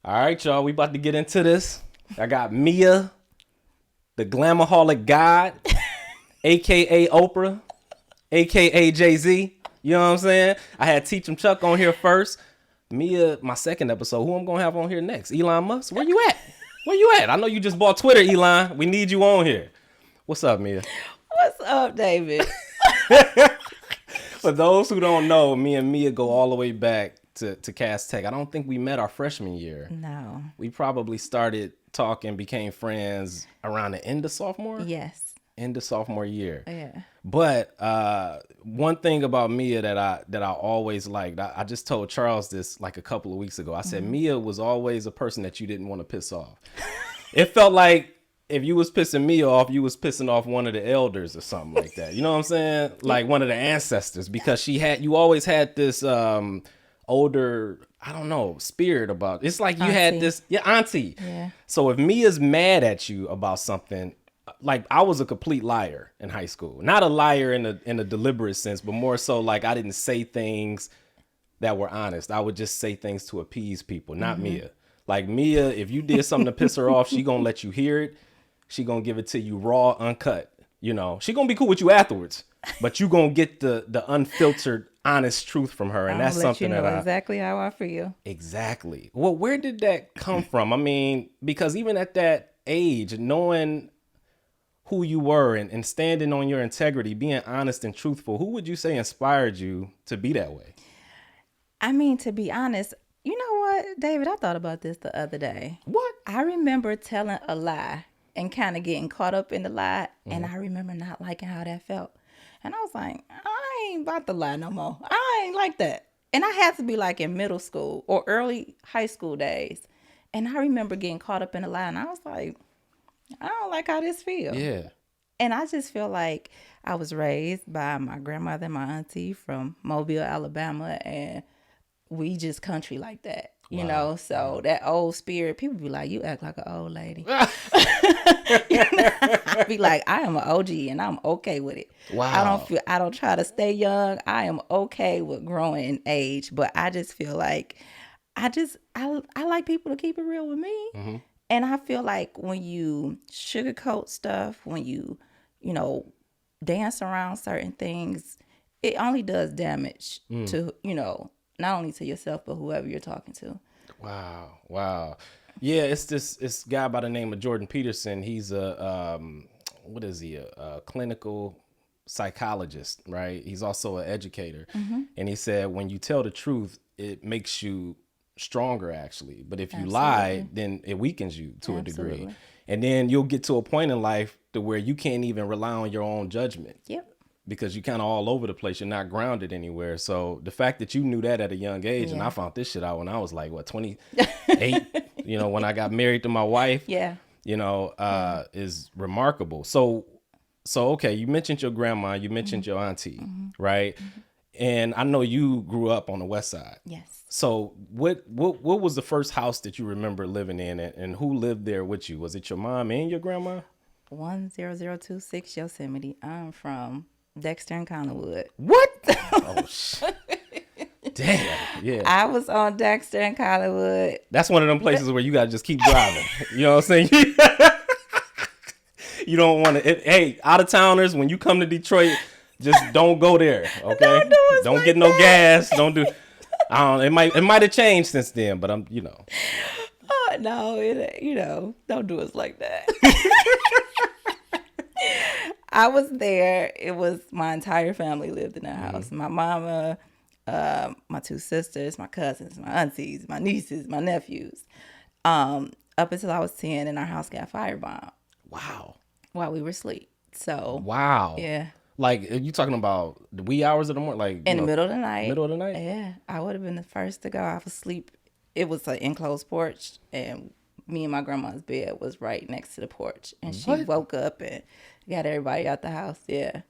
All right, y'all. We about to get into this. I got Mia, the Glama-Holic God, aka Oprah, aka Jay-Z. You know what I'm saying? I had Teach 'em Chuck on here first. Mia, my second episode. Who I'm gonna have on here next? Elon Musk. Where you at? Where you at? I know you just bought Twitter, Elon. We need you on here. What's up, Mia? What's up, David? For those who don't know, me and Mia go all the way back to Cass Tech. I don't think we met our freshman year. No. We probably started talking, became friends around the end of sophomore? Yes. End of sophomore year. Yeah. But one thing about Mia that I always liked, I just told Charles this like a couple of weeks ago. I said Mia was always a person that you didn't want to piss off. It felt like if you was pissing me off, you was pissing off one of the elders or something like that. You know what I'm saying? Like one of the ancestors, because you always had this older, I don't know, spirit about it. It's like you had this, auntie. Yeah. So if Mia's mad at you about something, like I was a complete liar in high school. Not a liar in a deliberate sense, but more so like I didn't say things that were honest. I would just say things to appease people, not Mia. Like Mia, if you did something to piss her off, she gonna let you hear it. She gonna give it to you raw, uncut. You know, she gonna be cool with you afterwards, but you gonna get the unfiltered, honest truth from her, and that's something you know that exactly how I feel. Exactly. Well, where did that come from? I mean, because even at that age, knowing who you were and standing on your integrity, being honest and truthful, who would you say inspired you to be that way? I mean, to be honest, you know what, David? I thought about this the other day. What? I remember telling a lie and kind of getting caught up in the lie, and I remember not liking how that felt. And I was like, I ain't about to lie no more. I ain't like that. And I had to be like in middle school or early high school days. And I remember getting caught up in the lie, and I was like, I don't like how this feels. Yeah. And I just feel like I was raised by my grandmother and my auntie from Mobile, Alabama, and we just country like that. You know, so that old spirit, people be like, you act like an old lady. I be like, I am an OG and I'm okay with it. Wow. I don't try to stay young. I am okay with growing in age, but I just feel like I like people to keep it real with me. Mm-hmm. And I feel like when you sugarcoat stuff, when you dance around certain things, it only does damage to, not only to yourself, but whoever you're talking to. Wow. Yeah, it's this guy by the name of Jordan Peterson. He's a clinical psychologist, right? He's also an educator. And he said when you tell the truth, it makes you stronger actually. But if you lie, then it weakens you to a degree. And then you'll get to a point in life to where you can't even rely on your own judgment. Yep. Because you're kind of all over the place. You're not grounded anywhere. So the fact that you knew that at a young age, and I found this shit out when I was like, 28, when I got married to my wife, is remarkable. So, okay, you mentioned your grandma, you mentioned your auntie, right? And I know you grew up on the West Side. Yes. So what was the first house that you remember living in, and who lived there with you? Was it your mom and your grandma? 10026 Yosemite. I'm from Dexter and Connerwood. What? Oh, shit. Damn. Yeah. I was on Dexter and Connerwood. That's one of them places where you got to just keep driving. You know what I'm saying? You don't want to. Hey, out of towners, when you come to Detroit, just don't go there. Okay. Don't like get no gas. Don't do. I don't. It might have changed since then, but I'm. Oh, no, don't do us like that. I was there. It was my entire family lived in that house. My mama, my two sisters, my cousins, my aunties, my nieces, my nephews. Up until I was 10 and our house got firebombed. Wow. While we were asleep. So. Wow. Yeah. Like, are you talking about the wee hours of the morning? Like in the middle of the night. Middle of the night? Yeah. I would have been the first to go. I was asleep. It was an enclosed porch, and me and my grandma's bed was right next to the porch. And she woke up and got everybody out the house. Yeah.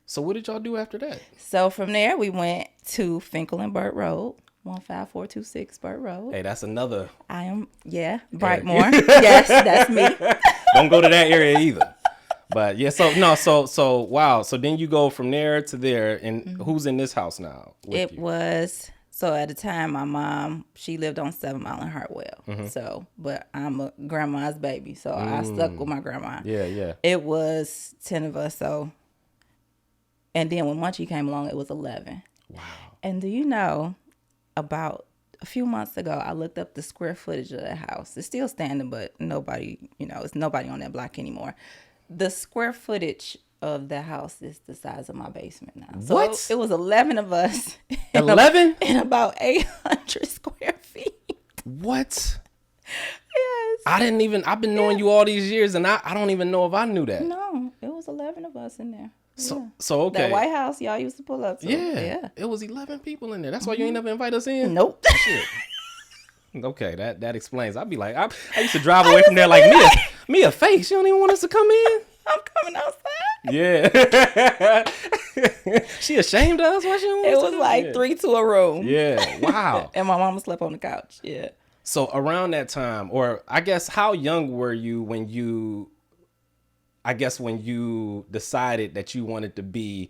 So what did y'all do after that? So from there, we went to Finkel and Burt Road, 15426 Burt Road. Hey, that's another. Brightmore. Yes, that's me. Don't go to that area either. But yeah, so wow. So then you go from there to there, and who's in this house now? It was So at the time, my mom, she lived on 7 Mile in Hartwell. So, but I'm a grandma's baby, so I stuck with my grandma. Yeah, yeah. It was 10 of us, so. And then when Munchie came along, it was 11. Wow. And do you know, about a few months ago, I looked up the square footage of the house. It's still standing, but nobody, it's nobody on that block anymore. The square footage of the house is the size of my basement now. So What? it was 11 of us. 11? In about 800 square feet. What? Yes. I've been knowing you all these years, and I don't even know if I knew that. No, it was 11 of us in there. So okay. That White House y'all used to pull up to. Yeah. It was 11 people in there. That's why you ain't never invite us in? Nope. Shit. Okay, that explains. I'd be like, I used to drive away from there like, Mia Face, you don't even want us to come in? I'm coming outside. Yeah. She ashamed of us? Why she don't want It us to was come like in? 3 to a room. Yeah, wow. And my mama slept on the couch. Yeah. So around that time, or I guess how young were you when you decided that you wanted to be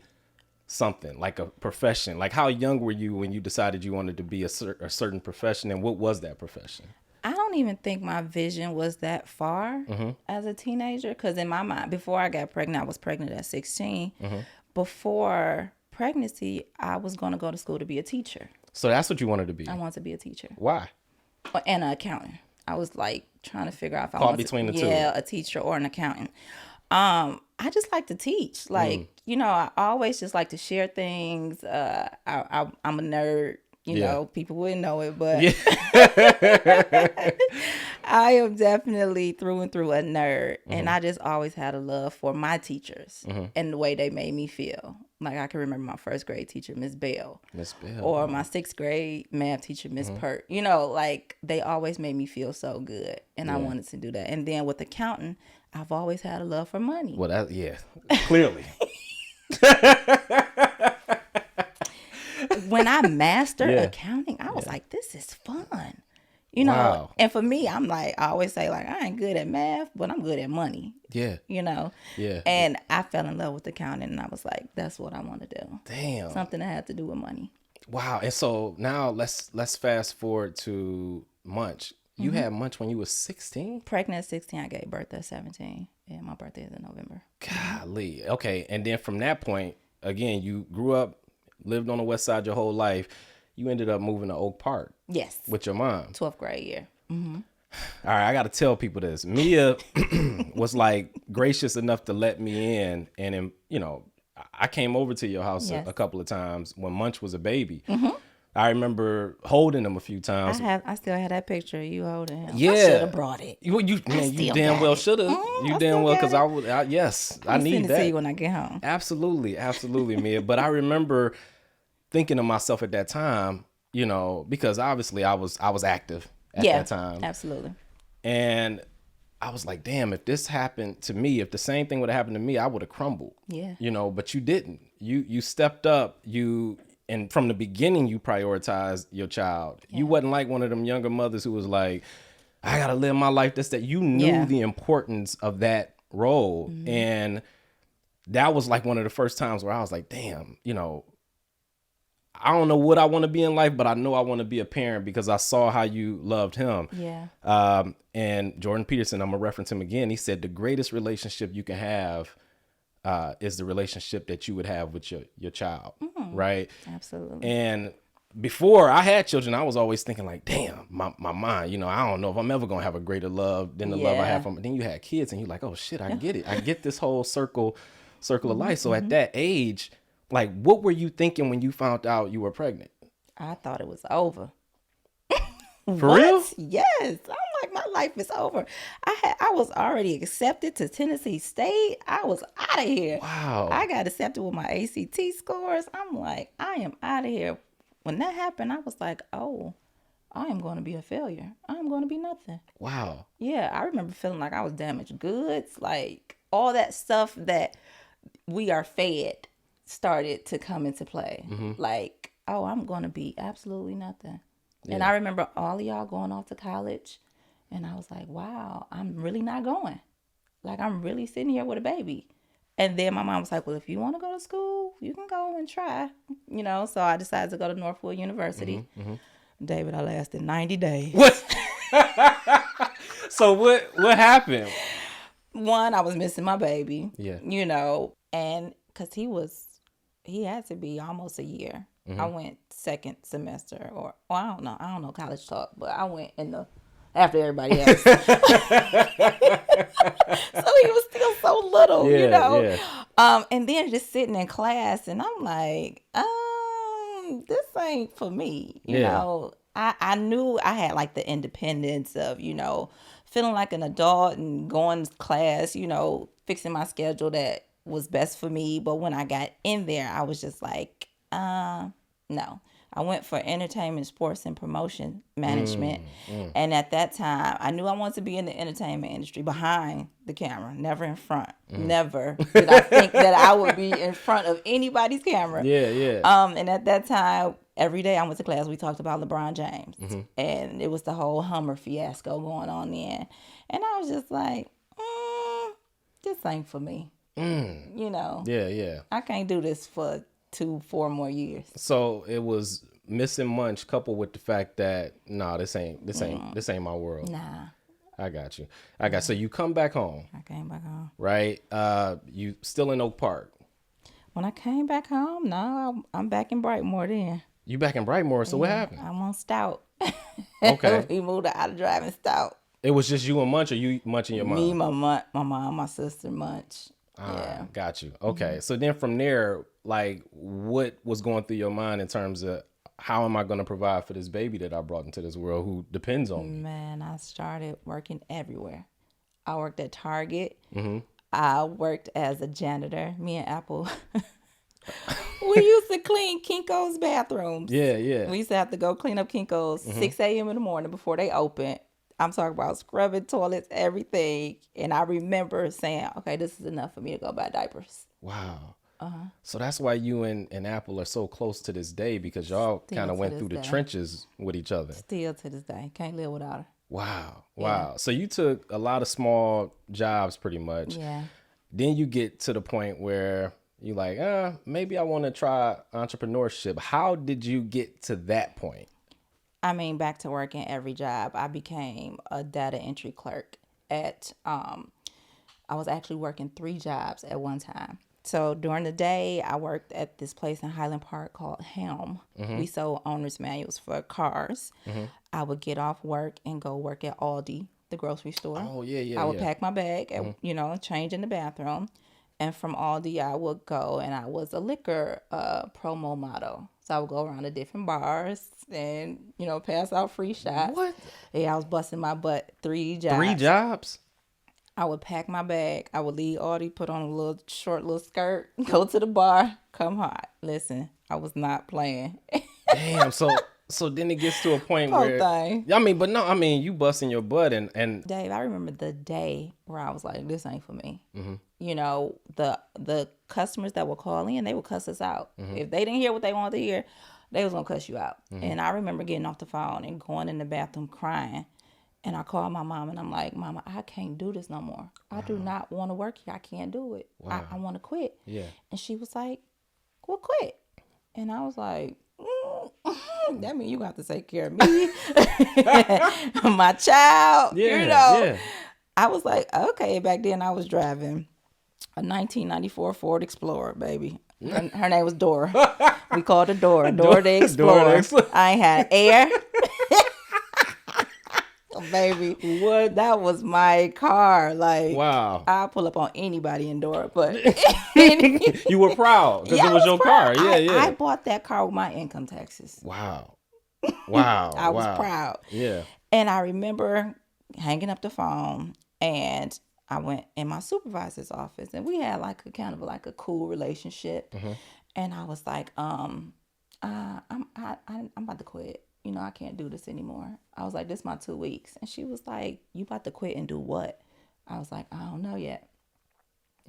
something, like a profession? Like how young were you when you decided you wanted to be a certain profession, and what was that profession? I don't even think my vision was that far as a teenager, because in my mind, before I got pregnant, I was pregnant at 16. Before pregnancy, I was going to go to school to be a teacher. So that's what you wanted to be? I wanted to be a teacher. Why? And an accountant. I was like trying to figure out if I Caught wanted between to, the two. Yeah, a teacher or an accountant. I just like to teach. Like, I always just like to share things. I'm a nerd. You know, people wouldn't know it, but I am definitely through and through a nerd. And I just always had a love for my teachers and the way they made me feel. Like I can remember my first grade teacher, Miss Bell. Miss Bell. Or my 6th grade math teacher, Miss Pert. Like they always made me feel so good. And I wanted to do that. And then with accounting, I've always had a love for money. Well, clearly. When I mastered accounting, I was like, this is fun. Wow. And for me, I'm like, I always say, like, I ain't good at math, but I'm good at money. Yeah. Yeah. And I fell in love with accounting, and I was like, that's what I want to do. Damn. Something that had to do with money. Wow. And so now let's fast forward to Munch. You had Munch when you were 16? Pregnant at 16, I gave birth at 17. And my birthday is in November. Golly. Okay. And then from that point, again, you grew up, lived on the west side your whole life. You ended up moving to Oak Park. Yes. With your mom. 12th grade year. Mm-hmm. All right, I got to tell people this. Mia was like gracious enough to let me in. And, I came over to your house a couple of times when Munch was a baby. I remember holding him a few times. I still have that picture of you holding him. Yeah. I should have brought it. You damn well should have. You damn well, because I need send it that. to you when I get home. Absolutely, Mia. But I remember thinking to myself at that time, because obviously I was active at that time. Absolutely. And I was like, damn, if this happened to me, if the same thing would have happened to me, I would have crumbled. Yeah. But you didn't. You stepped up. And from the beginning, you prioritized your child. Yeah. You wasn't like one of them younger mothers who was like, I got to live my life. You knew the importance of that role. Mm-hmm. And that was like one of the first times where I was like, damn, I don't know what I want to be in life, but I know I want to be a parent because I saw how you loved him. Yeah. And Jordan Peterson, I'm going to reference him again. He said the greatest relationship you can have is the relationship that you would have with your child. Mm-hmm. Right. Absolutely. And before I had children, I was always thinking like, damn, my mind, I don't know if I'm ever going to have a greater love than the love I have from. Then you had kids and you're like, oh shit, I get it. I get this whole circle of life. So at that age, like, what were you thinking when you found out you were pregnant? I thought it was over. For real? Yes. I'm like, my life is over. I was already accepted to Tennessee State. I was out of here. Wow. I got accepted with my ACT scores. I'm like, I am out of here. When that happened, I was like, oh, I am going to be a failure. I'm going to be nothing. Wow. Yeah. I remember feeling like I was damaged goods. Like all that stuff that we are fed started to come into play. Mm-hmm. Like, oh, I'm going to be absolutely nothing. Yeah. And I remember all of y'all going off to college. And I was like, wow, I'm really not going. Like, I'm really sitting here with a baby. And then my mom was like, well, if you want to go to school, you can go and try, So I decided to go to Northwood University. David, I lasted 90 days. What? So what happened? One, I was missing my baby. Yeah. And because he had to be almost a year. I went second semester, or I don't know college talk, but I went after everybody else. So he was still so little, Yeah. And then just sitting in class, and I'm like, this ain't for me, you know. I knew I had like the independence of, feeling like an adult and going to class, fixing my schedule that was best for me. But when I got in there, I was just like, no. I went for entertainment, sports, and promotion management. And at that time, I knew I wanted to be in the entertainment industry, behind the camera, never in front. Never did I think that I would be in front of anybody's camera. Yeah. And at that time, every day I went to class, we talked about LeBron James. And it was the whole Hummer fiasco going on then. And I was just like, this ain't for me. Yeah. I can't do this for 2-4 more years. So it was missing Munch coupled with the fact that this ain't my world. Nah. I got you. So you come back home. I came back home. Right? You still in Oak Park. When I came back home, no, I'm back in Brightmoor then. You back in Brightmoor, so what happened? I'm on Stout. Okay. We moved out of driving Stout. It was just you and Munch, or you Munch and your mom? Me, my mom, my sister, Munch. Yeah. Got you. Okay. So then from there, like, what was going through your mind in terms of how am I going to provide for this baby that I brought into this world who depends on me? Man, I started working everywhere. I worked at Target. I worked as a janitor. Me and Apple. We used to clean Kinko's bathrooms. Yeah. We used to have to go clean up Kinko's 6 a.m. in the morning before they opened. I'm talking about scrubbing toilets, everything. And I remember saying, okay, this is enough for me to go buy diapers. Wow. So that's why you and Apple are so close to this day, because y'all kind of went through the trenches with each other. Still to this day. Can't live without her. Wow. Yeah. So you took a lot of small jobs pretty much. Yeah. Then you get to the point where you're like, maybe I want to try entrepreneurship. How did you get to that point? I mean, back to working every job. I became a data entry clerk I was actually working 3 jobs at one time. So during the day, I worked at this place in Highland Park called Helm. We sold owner's manuals for cars. I would get off work and go work at Aldi, the grocery store. Oh, yeah. I would pack my bag, change in the bathroom. And from Aldi, I would go, and I was a liquor promo model. So I would go around to different bars and, pass out free shots. What? Yeah, I was busting my butt 3 jobs. 3 jobs? I would pack my bag. I would leave Aldi, put on a short little skirt, go to the bar, come hot. Listen, I was not playing. Damn. So then it gets to a point where thing. You busting your butt and Dave, I remember the day where I was like, this ain't for me. The customers that would call in, they would cuss us out. If they didn't hear what they wanted to hear, they was gonna cuss you out. And I remember getting off the phone and going in the bathroom crying. And I called my mom and I'm like, Mama, I can't do this no more. I do not want to work here. I can't do it. Wow. I want to quit. Yeah. And she was like, well, quit. And I was like, that means you got to take care of me, my child. Yeah. I was like, okay. Back then I was driving a 1994 Ford Explorer, baby. Her name was Dora. We called her Dora. Dora the Explorer. I ain't had air. Baby, what? That was my car. Like, wow. I'll pull up on anybody in Dora, but you were proud because it was your car. Yeah. I bought that car with my income taxes. Wow. I was proud. Yeah. And I remember hanging up the phone, and I went in my supervisor's office, and we had like a kind of like a cool relationship. And I was like, I'm about to quit. I can't do this anymore. I was like, this is my 2 weeks. And she was like, you about to quit and do what? I was like, I don't know yet.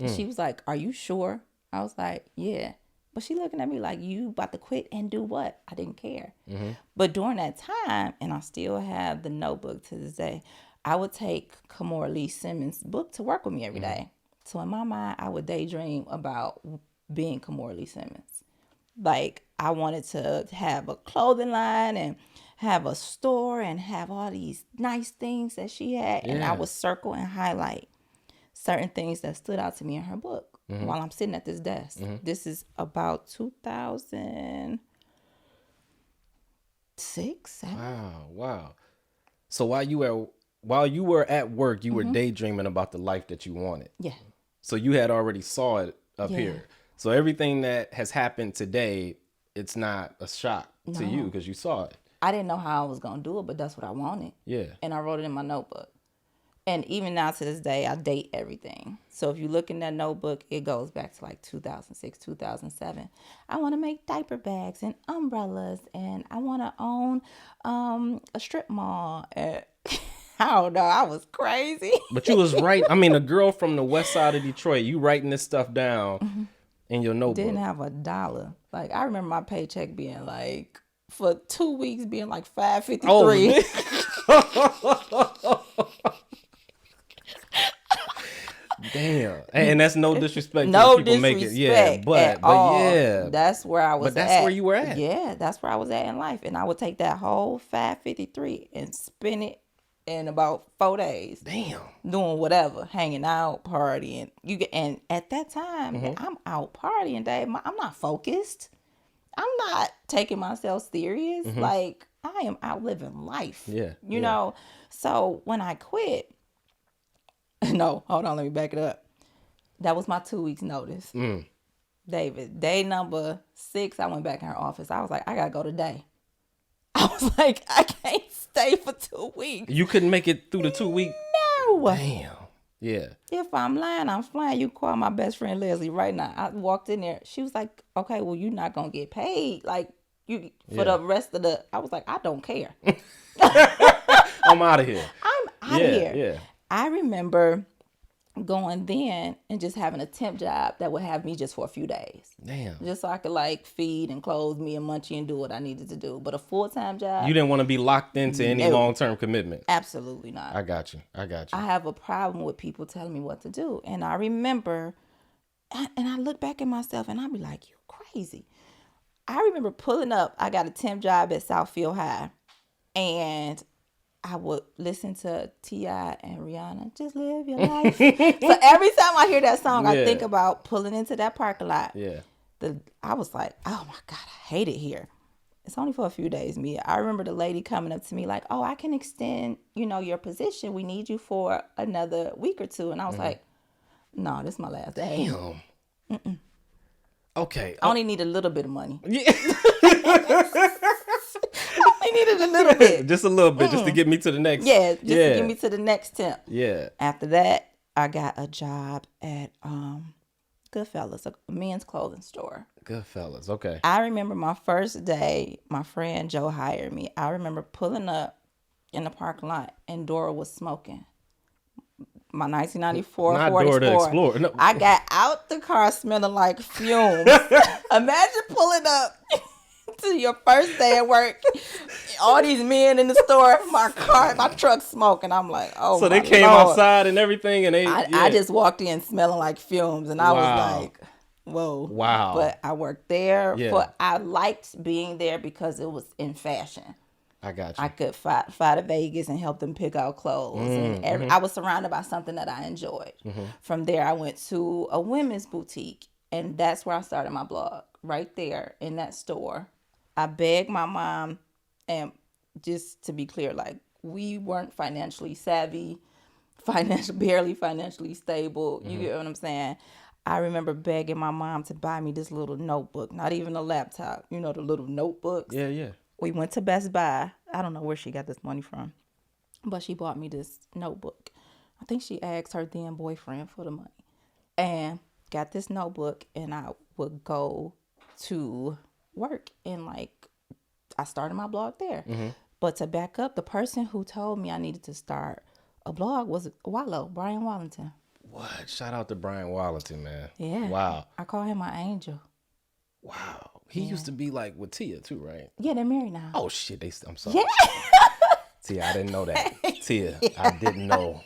She was like, are you sure? I was like, yeah. But she looking at me like, you about to quit and do what? I didn't care. But during that time, and I still have the notebook to this day, I would take Kamora Lee Simmons' book to work with me every day. So in my mind, I would daydream about being Kamorley Simmons. Like, I wanted to have a clothing line and have a store and have all these nice things that she had. And I Yeah. would circle and highlight certain things that stood out to me in her book while I'm sitting at this desk. This is about 2006, 7. Wow. So while you were at work, you were daydreaming about the life that you wanted. Yeah. So you had already saw it up Yeah. here. So everything that has happened today, it's not a shock to you because you saw it. I didn't know how I was going to do it, but that's what I wanted. Yeah. And I wrote it in my notebook. And even now to this day, I date everything. So if you look in that notebook, it goes back to like 2006, 2007. I want to make diaper bags and umbrellas, and I want to own a strip mall. I don't know. I was crazy. But you was right. I mean, a girl from the west side of Detroit, you writing this stuff down in your notebook. Didn't have $1. Like, I remember my paycheck being like, for 2 weeks, being like $5.53. Damn. And that's no disrespect No to people disrespect make it. Yeah, at all. yeah. That's where I was But that's where you were at. Yeah, that's where I was at in life. And I would take that whole $5.53 and spend it in about 4 days. Damn. Doing whatever, hanging out, partying. And at that time, I'm out partying, Dave. I'm not focused. I'm not taking myself serious. Like, I am out living life. Yeah. You know? So when I quit, no, hold on, let me back it up. That was my 2 weeks notice. David, day number 6, I went back in her office. I was like, I gotta go today. I was like, I can't stay for 2 weeks. You couldn't make it through the 2 week? No. Damn. Yeah. If I'm lying, I'm flying. You call my best friend Leslie right now. I walked in there. She was like, okay, well, you're not gonna get paid. Like, you for the rest of the, I was like, I don't care. I'm out of here. I'm out of here. Yeah. I remember going then and just having a temp job that would have me just for a few days. Damn. Just so I could like feed and clothe me and Munchie and do what I needed to do. But a full-time job. You didn't want to be locked into any long-term commitment. Absolutely not. I got you. I have a problem with people telling me what to do. And I remember, and I look back at myself and I be like, you're crazy. I remember pulling up. I got a temp job at Southfield High. And I would listen to T.I. and Rihanna, just live your life. So every time I hear that song, I think about pulling into that parking lot. Yeah. I was like, oh my God, I hate it here. It's only for a few days, Mia. I remember the lady coming up to me like, oh, I can extend, your position. We need you for another week or two. And I was like, no, this is my last day. Damn. Okay. I only need a little bit of money. Yeah. I needed a little bit. Just a little bit, just to get me to the next. Yeah, to get me to the next temp. Yeah. After that, I got a job at Goodfellas, a men's clothing store. Goodfellas, okay. I remember my first day, my friend Joe hired me. I remember pulling up in the parking lot and Dora was smoking. My 1994 Not 44. Dora the Explorer. No. I got out the car smelling like fumes. Imagine pulling up to your first day at work, all these men in the store, my truck smoking. I'm like, oh, so my they came Lord. outside and everything, and I just walked in smelling like fumes, and I was like, whoa. Wow. But I worked there. Yeah. I liked being there because it was in fashion. I got you. I could fly to Vegas and help them pick out clothes. And I was surrounded by something that I enjoyed. From there, I went to a women's boutique, and that's where I started my blog, right there in that store. I begged my mom, and just to be clear, like, we weren't financially savvy, barely financially stable. You get what I'm saying? I remember begging my mom to buy me this little notebook, not even a laptop. You know, the little notebooks. Yeah. We went to Best Buy. I don't know where she got this money from, but she bought me this notebook. I think she asked her then boyfriend for the money and got this notebook, and I would go to work, and like I started my blog there. But to back up, the person who told me I needed to start a blog was Brian Wallington. What? Shout out to Brian Wallington, man. Yeah. Wow. I call him my angel. Wow. He used to be like with Tia too, right? Yeah, they're married now. Oh shit, I'm sorry. Yeah. Tia, I didn't know that. Tia, I didn't know.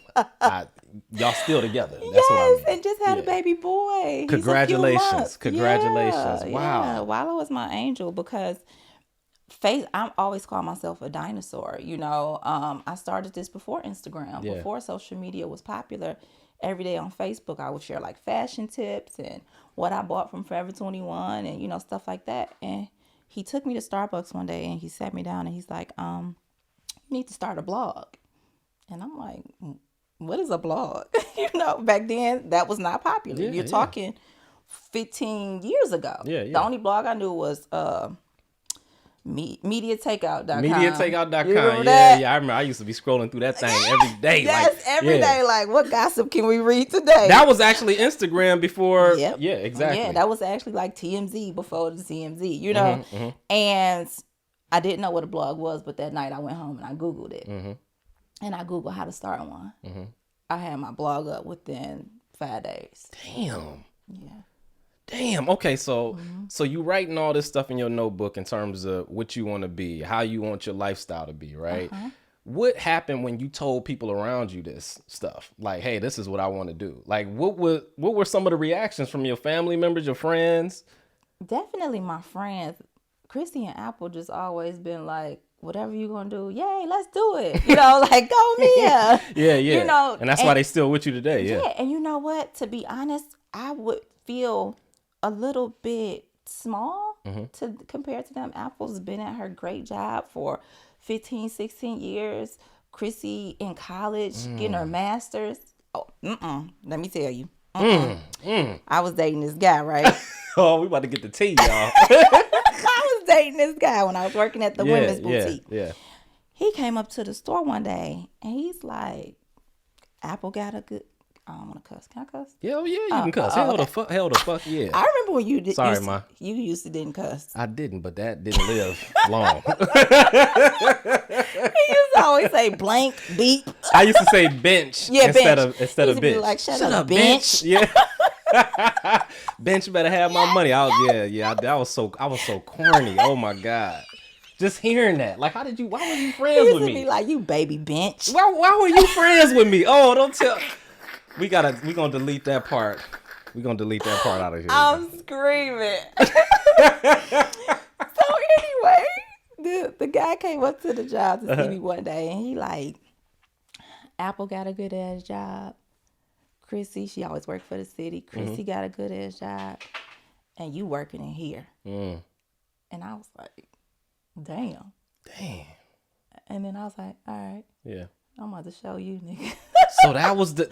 Y'all still together. That's what I mean. And just had a baby boy. He's Congratulations. a few months. Congratulations. Yeah, Wow. Yeah. Wallow was my angel because I'm always call myself a dinosaur. I started this before Instagram, before social media was popular. Every day on Facebook, I would share like fashion tips and what I bought from Forever 21 and, stuff like that. And he took me to Starbucks one day and he sat me down and he's like, you need to start a blog. And I'm like, what is a blog? Back then that was not popular. You're talking 15 years ago. The only blog I knew was MediaTakeout.com. MediaTakeout.com. Yeah. I remember I used to be scrolling through that thing every day. Yes, every day. Like, what gossip can we read today? That was actually Instagram before. Yep. Yeah, exactly. Yeah, that was actually like TMZ before the CMZ, And I didn't know what a blog was, but that night I went home and I Googled it. And I Googled how to start one. I had my blog up within 5 days. Damn. Yeah. Damn. Okay, so you writing all this stuff in your notebook in terms of what you want to be, how you want your lifestyle to be, right? What happened when you told people around you this stuff? Like, hey, this is what I want to do. Like, what were some of the reactions from your family members, your friends? Definitely my friends. Chrissy and Apple just always been like, whatever you gonna do, yay, let's do it. Like, go Mia. Yeah. And that's why they still with you today. Yeah. And you know what? To be honest, I would feel a little bit small to compared to them. Apple's been at her great job for 15, 16 years. Chrissy in college, getting her master's. Oh, let me tell you. I was dating this guy, right? Oh, we about to get the tea, y'all. I was dating this guy when I was working at the women's boutique. Yeah. He came up to the store one day and he's like, Apple got a good... I don't want to cuss. Can I cuss? Yeah, you can cuss. Hell the fuck, yeah. I remember when you did. Sorry, Ma. You used to didn't cuss. I didn't, but that didn't live long. He used to always say blank, beep. I used to say bench instead of bitch. Be like, shut up, bench. Yeah. Bench better have my money. I was so corny. Oh my God. Just hearing that. Like, why were you friends with me? Be like, you baby bench. Why were you friends with me? Oh, don't tell. We gonna delete that part. We're gonna delete that part out of here. I'm screaming. So anyway, the guy came up to the job to see me one day and he like, Apple got a good ass job. Chrissy, she always worked for the city. Chrissy got a good ass job. And you working in here. And I was like, damn. And then I was like, all right. Yeah. I'm about to show you, nigga. So that was the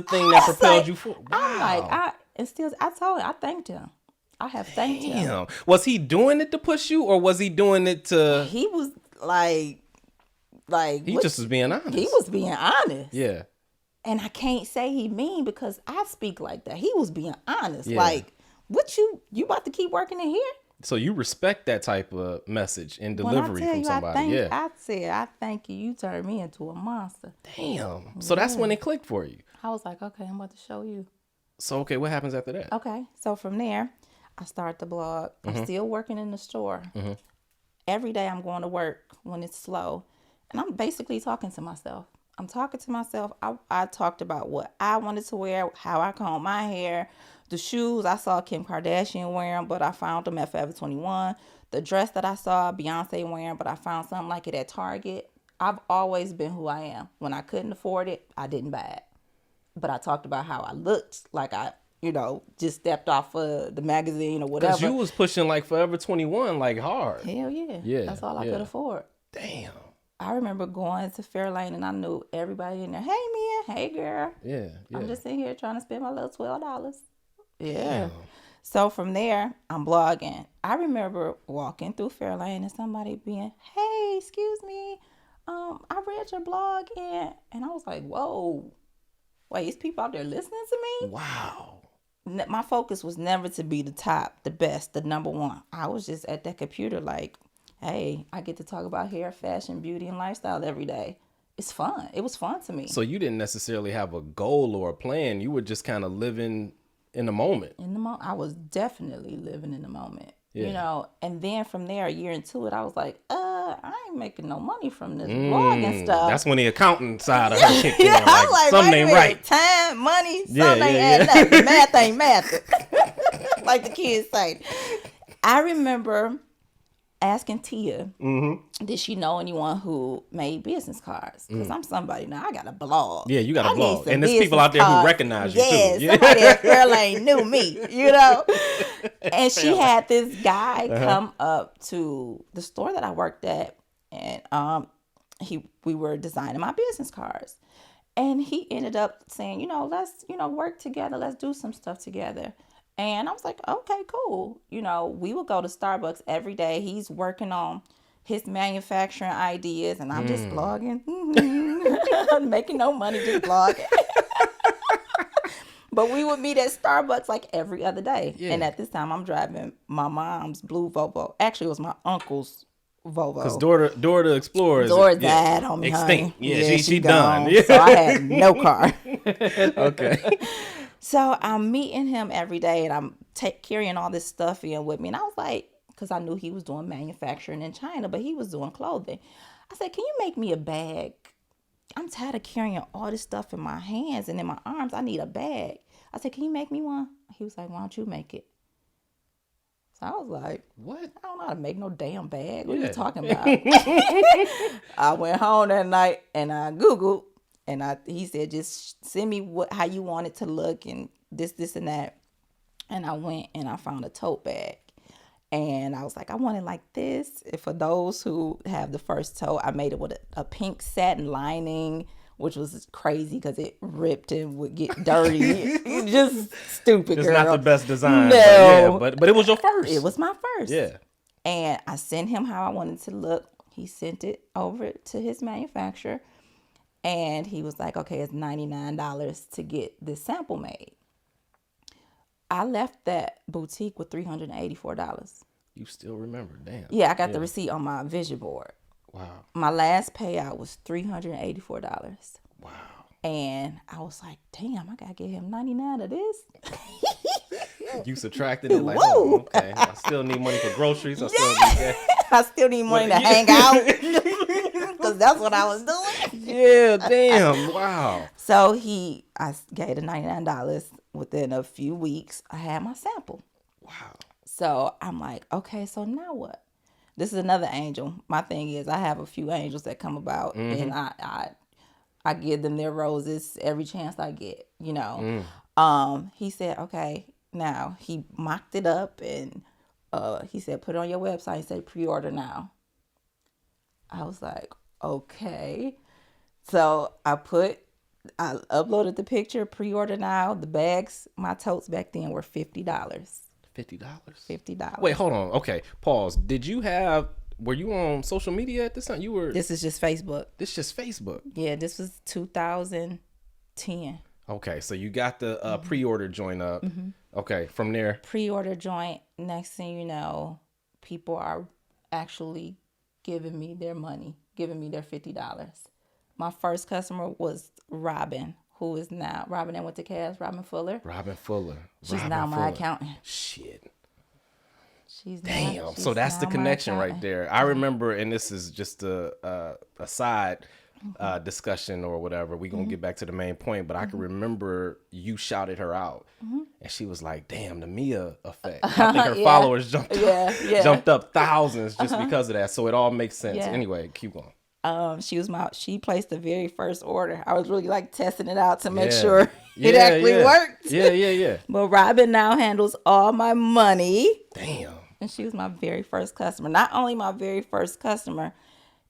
thing that propelled you forward. Wow. I'm like, I thanked him. I have thanked him. Was he doing it to push you, or was he doing it to? He was like he just was being honest. He was being honest. Yeah. And I can't say he mean because I speak like that. He was being honest. Yeah. Like, what you about to keep working in here? So you respect that type of message and delivery from somebody. I thank you. You turned me into a monster. Damn. So that's when it clicked for you. I was like, okay, I'm about to show you. So, okay, what happens after that? Okay. So from there, I start the blog. I'm still working in the store. Every day I'm going to work when it's slow. And I'm basically talking to myself. I'm talking to myself. I talked about what I wanted to wear, how I comb my hair, the shoes I saw Kim Kardashian wearing, but I found them at Forever 21. The dress that I saw Beyonce wearing, but I found something like it at Target. I've always been who I am. When I couldn't afford it, I didn't buy it. But I talked about how I looked like I, just stepped off of the magazine or whatever. Because you was pushing like Forever 21 like hard. Hell yeah. Yeah. That's all I could afford. Damn. I remember going to Fairlane and I knew everybody in there. Hey, Mia. Hey, girl. Yeah. I'm just in here trying to spend my little $12. Yeah. Damn. So from there, I'm blogging. I remember walking through Fairlane and somebody being, hey, excuse me. I read your blog and I was like, whoa. Wait, is people out there listening to me? Wow. My focus was never to be the top, the best, the number one. I was just at that computer like, hey, I get to talk about hair, fashion, beauty, and lifestyle every day. It's fun. It was fun to me. So you didn't necessarily have a goal or a plan. You were just kind of living in the moment. In the moment. I was definitely living in the moment. Yeah. And then from there, a year into it, I was like, what? I ain't making no money from this blogging stuff. That's when the accountant side of her kicked in. Yeah, I'm like, something wait a ain't minute. right. Time, money, Yeah, something ain't yeah, adding up. The math ain't math. Like the kids say. I remember asking Tia, did she know anyone who made business cards? Because I'm somebody now. I got a blog. Yeah, you got a I need blog. some And there's people business out there who cards. recognize you, too. Yeah. Somebody at Fairlane knew me, you know? And she had this guy come up to the store that I worked at, and we were designing my business cards. And he ended up saying, let's, work together. Let's do some stuff together. And I was like, okay, cool. We would go to Starbucks every day. He's working on his manufacturing ideas, and I'm just blogging. Making no money, just blogging. But we would meet at Starbucks like every other day. Yeah. And at this time, I'm driving my mom's blue Volvo. Actually, it was my uncle's Volvo. Because Dora the Explorer died on me, extinct. Honey. Yeah, she done. Yeah. So I had no car. Okay. So I'm meeting him every day, and I'm carrying all this stuff in with me. And I was like, because I knew he was doing manufacturing in China, but he was doing clothing. I said, can you make me a bag? I'm tired of carrying all this stuff in my hands and in my arms. I need a bag. I said, can you make me one? He was like, why don't you make it? So I was like, what? I don't know how to make no damn bag. What are you talking about? I went home that night and I Googled, and he said, just send me how you want it to look and this, and that. And I went and I found a tote bag. And I was like, I want it like this. And for those who have the first tote, I made it with a pink satin lining, which was crazy because it ripped and would get dirty. Just stupid, it's girl. It's not the best design. No. But it was your first. It was my first. Yeah. And I sent him how I wanted to look. He sent it over to his manufacturer. And he was like, okay, it's $99 to get this sample made. I left that boutique with $384. You still remember, damn. Yeah, I got the receipt on my vision board. Wow. My last payout was $384. Wow. And I was like, damn, I gotta get him 99 of this. You subtracted it like, oh, okay. I still need money for groceries. I still need money to hang out. Because that's what I was doing. Yeah, damn. Wow. So I gave the $99. Within a few weeks, I had my sample. Wow. So I'm like, okay, so now what? This is another angel. My thing is, I have a few angels that come about, and I give them their roses every chance I get, He said, okay, now he mocked it up, and he said, put it on your website. He said, pre-order now. I was like, okay. So I uploaded the picture, pre-order now. The bags, my totes back then were $50. $50. Wait, hold on. Okay, pause. Were you on social media at this time? This is just Facebook. This just Facebook? Yeah, this was 2010. Okay, so you got the pre-order joint up. Mm-hmm. Okay, from there. Pre-order joint. Next thing you know, people are actually giving me their money, giving me their $50. My first customer was Robin, who is now Robin that went to Cass, Robin Fuller. She's now my accountant. Shit. She's so that's the connection right there. I remember, and this is just a side discussion or whatever. We're going to get back to the main point, but I can remember you shouted her out, and she was like, damn, the Mia effect. I think her followers jumped up thousands just because of that. So it all makes sense. Yeah. Anyway, keep going. She placed the very first order. I was really like testing it out to make sure it actually worked. Yeah. But Robin now handles all my money. Damn. And she was my very first customer. Not only my very first customer,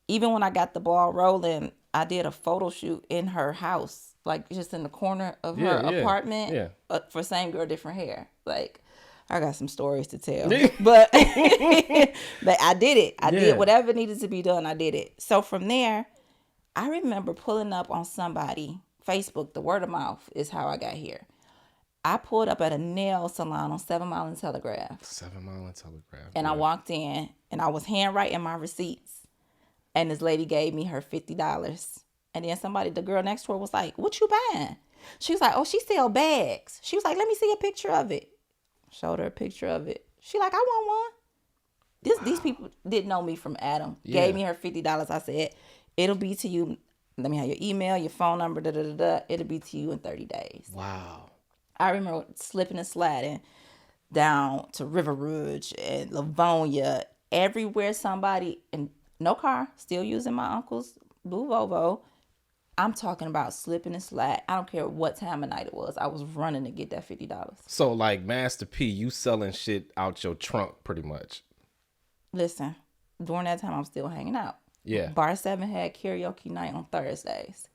even when I got the ball rolling, I did a photo shoot in her house, like just in the corner of her apartment. Yeah. For same girl, different hair. Like, I got some stories to tell, but I did it. I did whatever needed to be done. I did it. So from there, I remember pulling up on somebody, Facebook, the word of mouth is how I got here. I pulled up at a nail salon on 7 Mile and Telegraph. 7 Mile and Telegraph. And I walked in and I was handwriting my receipts. And this lady gave me her $50. And then the girl next to her was like, what you buying? She was like, oh, she sell bags. She was like, let me see a picture of it. Showed her a picture of it. She like, I want These people didn't know me from Adam. Yeah. Gave me her $50. I said, it'll be to you. Let me have your email, your phone number, da da da da. It'll be to you in 30 days. Wow. I remember slipping and sliding down to River Rouge and Livonia, everywhere somebody, and no car, still using my uncle's blue Volvo. I'm talking about slipping and slide. I don't care what time of night it was. I was running to get that $50. So like Master P, you selling shit out your trunk pretty much. Listen, during that time, I'm still hanging out. Yeah. Bar 7 had karaoke night on Thursdays.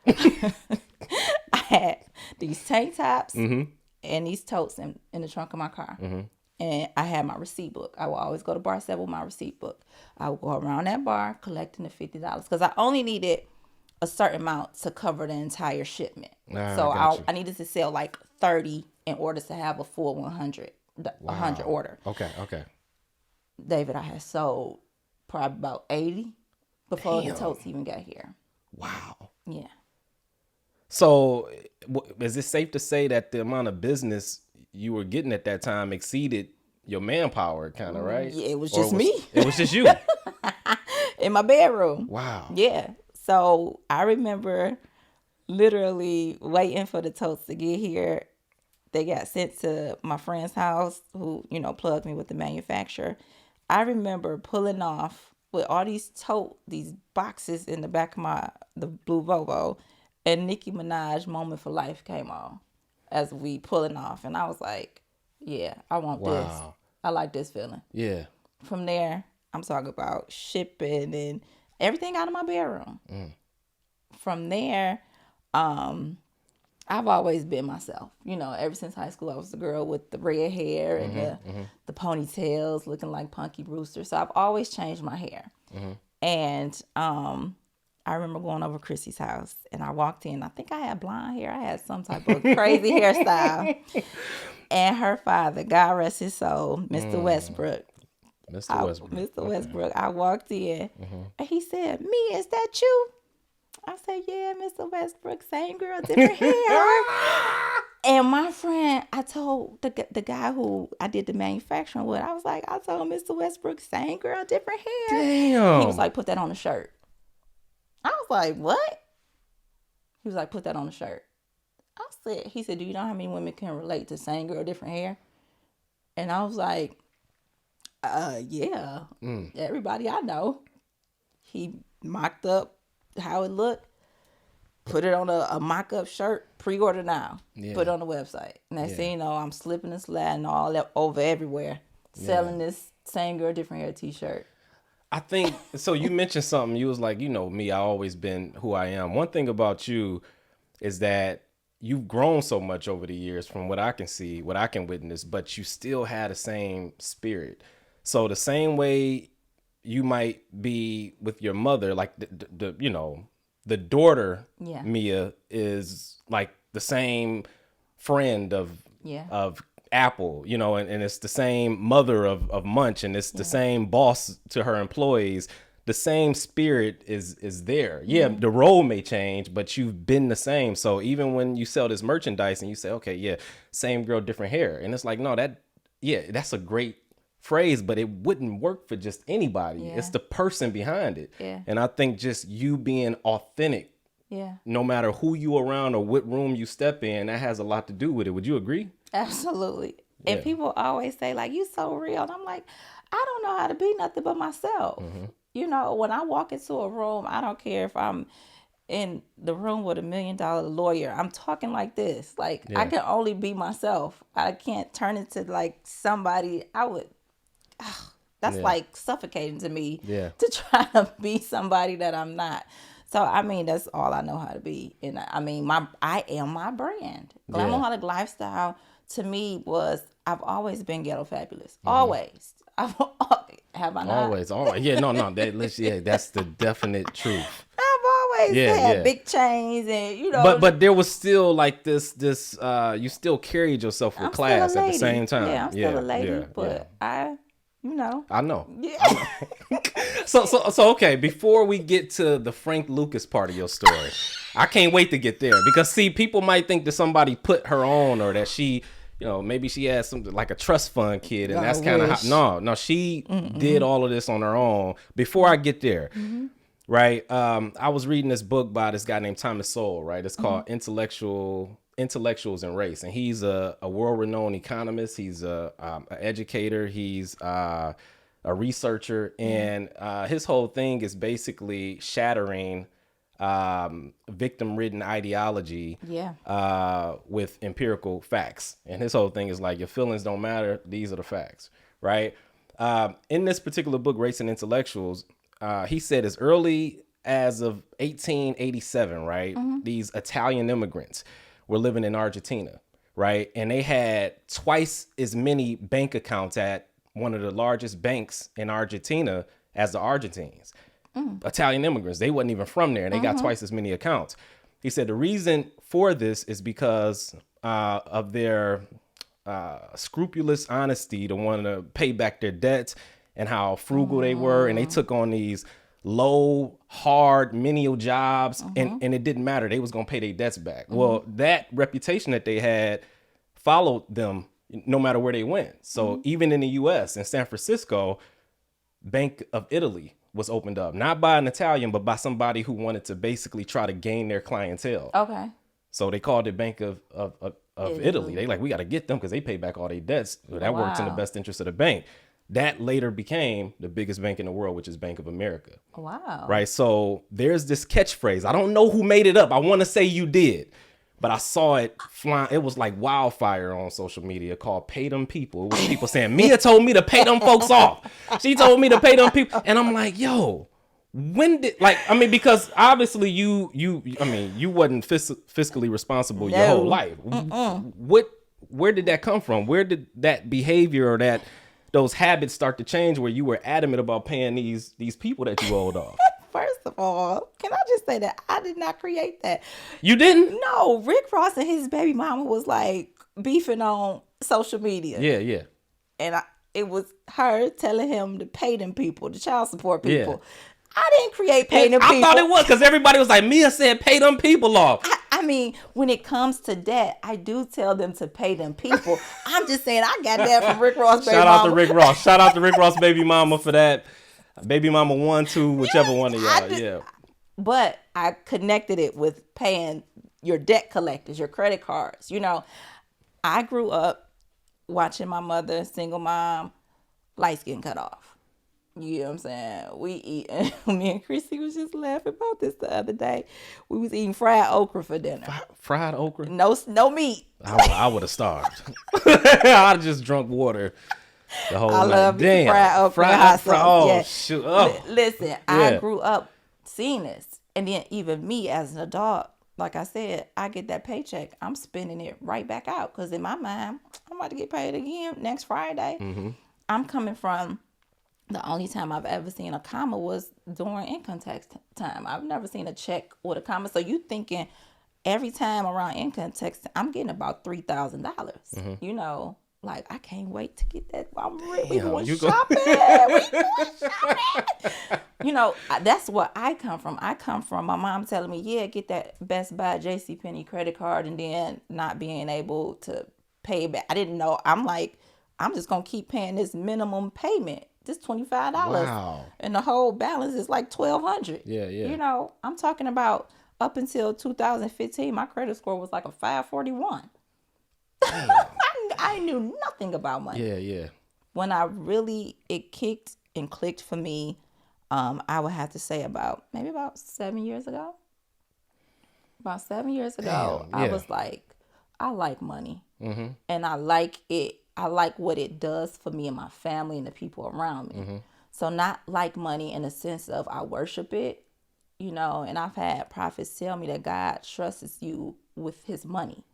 I had these tank tops and these totes in the trunk of my car. And I had my receipt book. I would always go to Bar 7 with my receipt book. I would go around that bar collecting the $50 because I only needed a certain amount to cover the entire shipment. So I needed to sell like 30 in order to have a full 100 order. Okay. David, I had sold probably about 80 before the totes even got here. Wow. Yeah. So is it safe to say that the amount of business you were getting at that time exceeded your manpower, kind of, right? Yeah, it was just me. It was just you. In my bedroom. Wow. Yeah. So I remember literally waiting for the totes to get here. They got sent to my friend's house who, plugged me with the manufacturer. I remember pulling off with all these these boxes in the back of the blue Volvo, and Nicki Minaj Moment for Life came on as we pulling off. And I was like, yeah, I want this. I like this feeling. Yeah. From there, I'm talking about shipping and everything out of my bedroom. From there, I've always been myself. Ever since high school, I was the girl with the red hair and the ponytails looking like Punky Brewster. So I've always changed my hair. And I remember going over Chrissy's house and I walked in. I think I had blonde hair. I had some type of crazy hairstyle. And her father, God rest his soul, Mr. Westbrook. Mr. Westbrook. I walked in and he said, "Mia, is that you?" I said, "Yeah, Mr. Westbrook, same girl, different hair." And my friend, I told the guy who I did the manufacturing with, I was like, I told Mr. Westbrook, same girl, different hair. Damn. He was like, "Put that on the shirt." I was like, "What?" He was like, "Put that on the shirt." He said, "Do you know how many women can relate to same girl, different hair?" And I was like, yeah, everybody I know." He mocked up how it looked, put it on a mock-up shirt, pre-order now, put it on the website. Next thing you know, I'm slipping and sliding all that over everywhere, selling this same girl, different hair t-shirt. I think, so you mentioned something, you was like, me, I always been who I am. One thing about you is that you've grown so much over the years from what I can see, what I can witness, but you still had the same spirit. So the same way you might be with your mother, like the daughter, Mia, is like the same friend of Apple, and it's the same mother of Munch, and it's the same boss to her employees. The same spirit is there. Yeah, the role may change, but you've been the same. So even when you sell this merchandise and you say, okay, same girl, different hair. And it's like, no, that's a great phrase, but it wouldn't work for just anybody. It's the person behind it. And I think just you being authentic, no matter who you around or what room you step in, that has a lot to do with it. Would you agree? Absolutely. And people always say, like, you so real. And I'm like, I don't know how to be nothing but myself. When I walk into a room, I don't care if I'm in the room with $1 million lawyer. I'm talking like this. Like, I can only be myself. I can't turn into like somebody. That's like suffocating to me to try to be somebody that I'm not. So, that's all I know how to be. And I am my brand. Glama-Holic Lifestyle to me I've always been ghetto fabulous. Always. Have I not? Always. Yeah, no. That's the definite truth. I've always had big chains and, But there was still like this, you still carried yourself with class at the same time. Yeah, I'm still a lady, but I know. Yeah. I know. So okay, before we get to the Frank Lucas part of your story, I can't wait to get there because see, people might think that somebody put her on or that she, maybe she had something like a trust fund kid, and I that's kind of wish. how. No, she did all of this on her own. Before I get there, right? I was reading this book by this guy named Thomas Sowell, right? It's called Intellectuals and Race, and he's a world-renowned economist. He's an educator. He's a researcher, and his whole thing is basically shattering victim-ridden ideology with empirical facts. And his whole thing is like, your feelings don't matter. These are the facts, right? In this particular book, Race and Intellectuals, he said as early as of 1887, right, these Italian immigrants were living in Argentina, right? And they had twice as many bank accounts at one of the largest banks in Argentina as the Argentines. Italian immigrants, they wasn't even from there, and they got twice as many accounts. He said the reason for this is because of their scrupulous honesty to want to pay back their debts, and how frugal they were, and they took on these low, hard, menial jobs, and it didn't matter. They was going to pay their debts back. Well, that reputation that they had followed them no matter where they went. So even in the U.S., in San Francisco, Bank of Italy was opened up, not by an Italian, but by somebody who wanted to basically try to gain their clientele. Okay. So they called it Bank of Italy. They like, we got to get them because they pay back all their debts. That works in the best interest of the bank. That later became the biggest bank in the world, which is Bank of America. Wow. Right. So there's this catchphrase. I don't know who made it up. I want to say you did, but I saw it flying. It was like wildfire on social media, called "Pay Them People." It was people saying, "Mia told me to pay them folks off. She told me to pay them people." And I'm like, yo, when did, because obviously you wasn't fiscally responsible your whole life. Where did that come from? Where did that behavior or those habits start to change where you were adamant about paying these people that you owed off? First of all, can I just say that I did not create that? You didn't? No, Rick Ross and his baby mama was like beefing on social media. Yeah. And it was her telling him to pay them people, the child support people. Yeah. I didn't create pay them people. I thought it was because everybody was like, Mia said pay them people off. I mean, when it comes to debt, I do tell them to pay them people. I'm just saying I got that from Rick Ross baby mama. Shout out to Rick Ross. Shout out to Rick Ross baby mama for that. Baby mama 1, 2, whichever one of y'all. Yeah. But I connected it with paying your debt collectors, your credit cards. I grew up watching my mother, single mom, lights getting cut off. You know what I'm saying? We eat. Me and Chrissy was just laughing about this the other day. We was eating fried okra for dinner. Fried okra? No meat. I would have starved. I'd just drunk water the whole night. I love fried okra and hot sauce. Oh, yeah. shoot. Oh. Listen, I grew up seeing this. And then even me as an adult, like I said, I get that paycheck. I'm spending it right back out. Because in my mind, I'm about to get paid again next Friday. I'm coming from... The only time I've ever seen a comma was during income tax time. I've never seen a check with a comma. So you thinking every time around income tax, I'm getting about $3,000. Like I can't wait to get that. We going shopping. That's what I come from. I come from my mom telling me, yeah, get that Best Buy JCPenney credit card, and then not being able to pay back. I didn't know. I'm like, I'm just going to keep paying this minimum payment. This $25. Wow. And the whole balance is like $1,200. Yeah. I'm talking about up until 2015, my credit score was like a 541. I knew nothing about money. Yeah. When it kicked and clicked for me, I would have to say about 7 years ago. About 7 years ago, Damn, yeah. I was like, I like money. And I like it. I like what it does for me and my family and the people around me. So not like money in the sense of I worship it, and I've had prophets tell me that God trusts you with his money.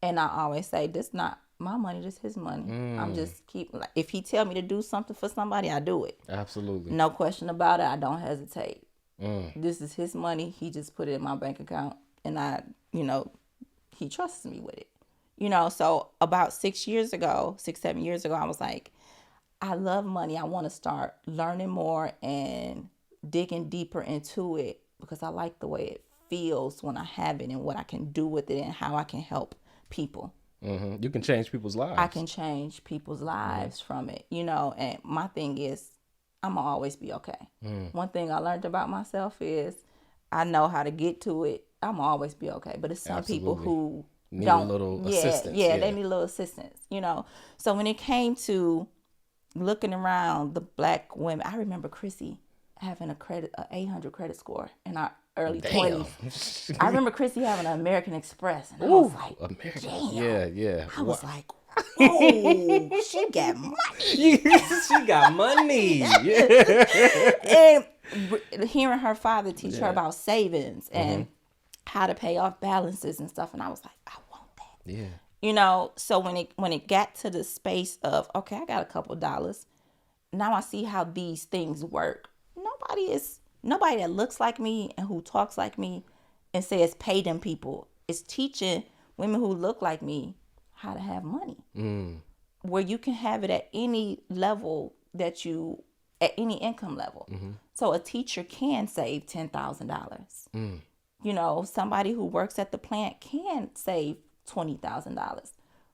And I always say, this not my money, this his money. I'm just if he tell me to do something for somebody, I do it. Absolutely. No question about it. I don't hesitate. This is his money. He just put it in my bank account and he trusts me with it. So about 7 years ago, I was like, I love money. I want to start learning more and digging deeper into it because I like the way it feels when I have it and what I can do with it and how I can help people. You can change people's lives. I can change people's lives from it, you know. And my thing is, I'm gonna always be okay. One thing I learned about myself is I know how to get to it. I'm gonna always be okay. But it's some people who need don't, a little assistance. Yeah, they need a little assistance, you know. So when it came to looking around the black women, I remember Chrissy having a 800 credit score in our early 20s. I remember Chrissy having an American Express, and I was like, damn. Yeah. I was like, oh, she got money. She got money. And hearing her father teach her about savings and how to pay off balances and stuff, and I was like, I want that. Yeah. You know, so when it got to the space of, okay, I got a couple dollars. Now I see how these things work. Nobody that looks like me and who talks like me and says pay them people is teaching women who look like me how to have money. Where you can have it at any level at any income level. So a teacher can save $10,000. You know, somebody who works at the plant can save $20,000.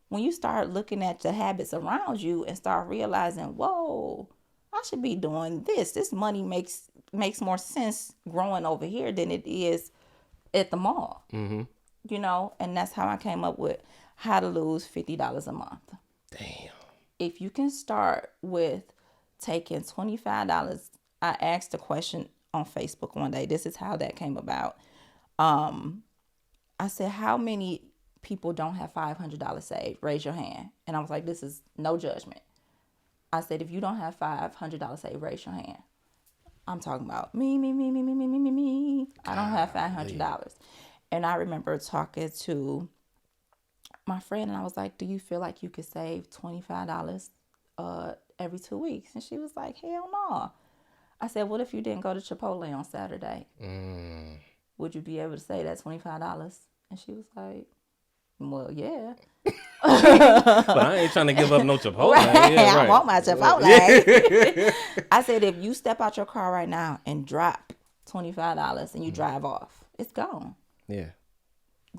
When you start looking at the habits around you and start realizing, whoa, I should be doing this. This money makes more sense growing over here than it is at the mall. You know, and that's how I came up with how to lose $50 a month. Damn. If you can start with taking $25, I asked a question on Facebook one day. This is how that came about. I said, how many people don't have $500 saved? Raise your hand. And I was like, this is no judgment. I said, if you don't have $500 saved, raise your hand. I'm talking about me. I don't have $500. And I remember talking to my friend, and I was like, do you feel like you could save $25 every 2 weeks? And she was like, hell no. I said, what if you didn't go to Chipotle on Saturday? Would you be able to save that $25? And she was like, well, yeah. But I ain't trying to give up no Chipotle. Right. Yeah, right. I want my Chipotle. I said, if you step out your car right now and drop $25 and you drive off, it's gone. Yeah.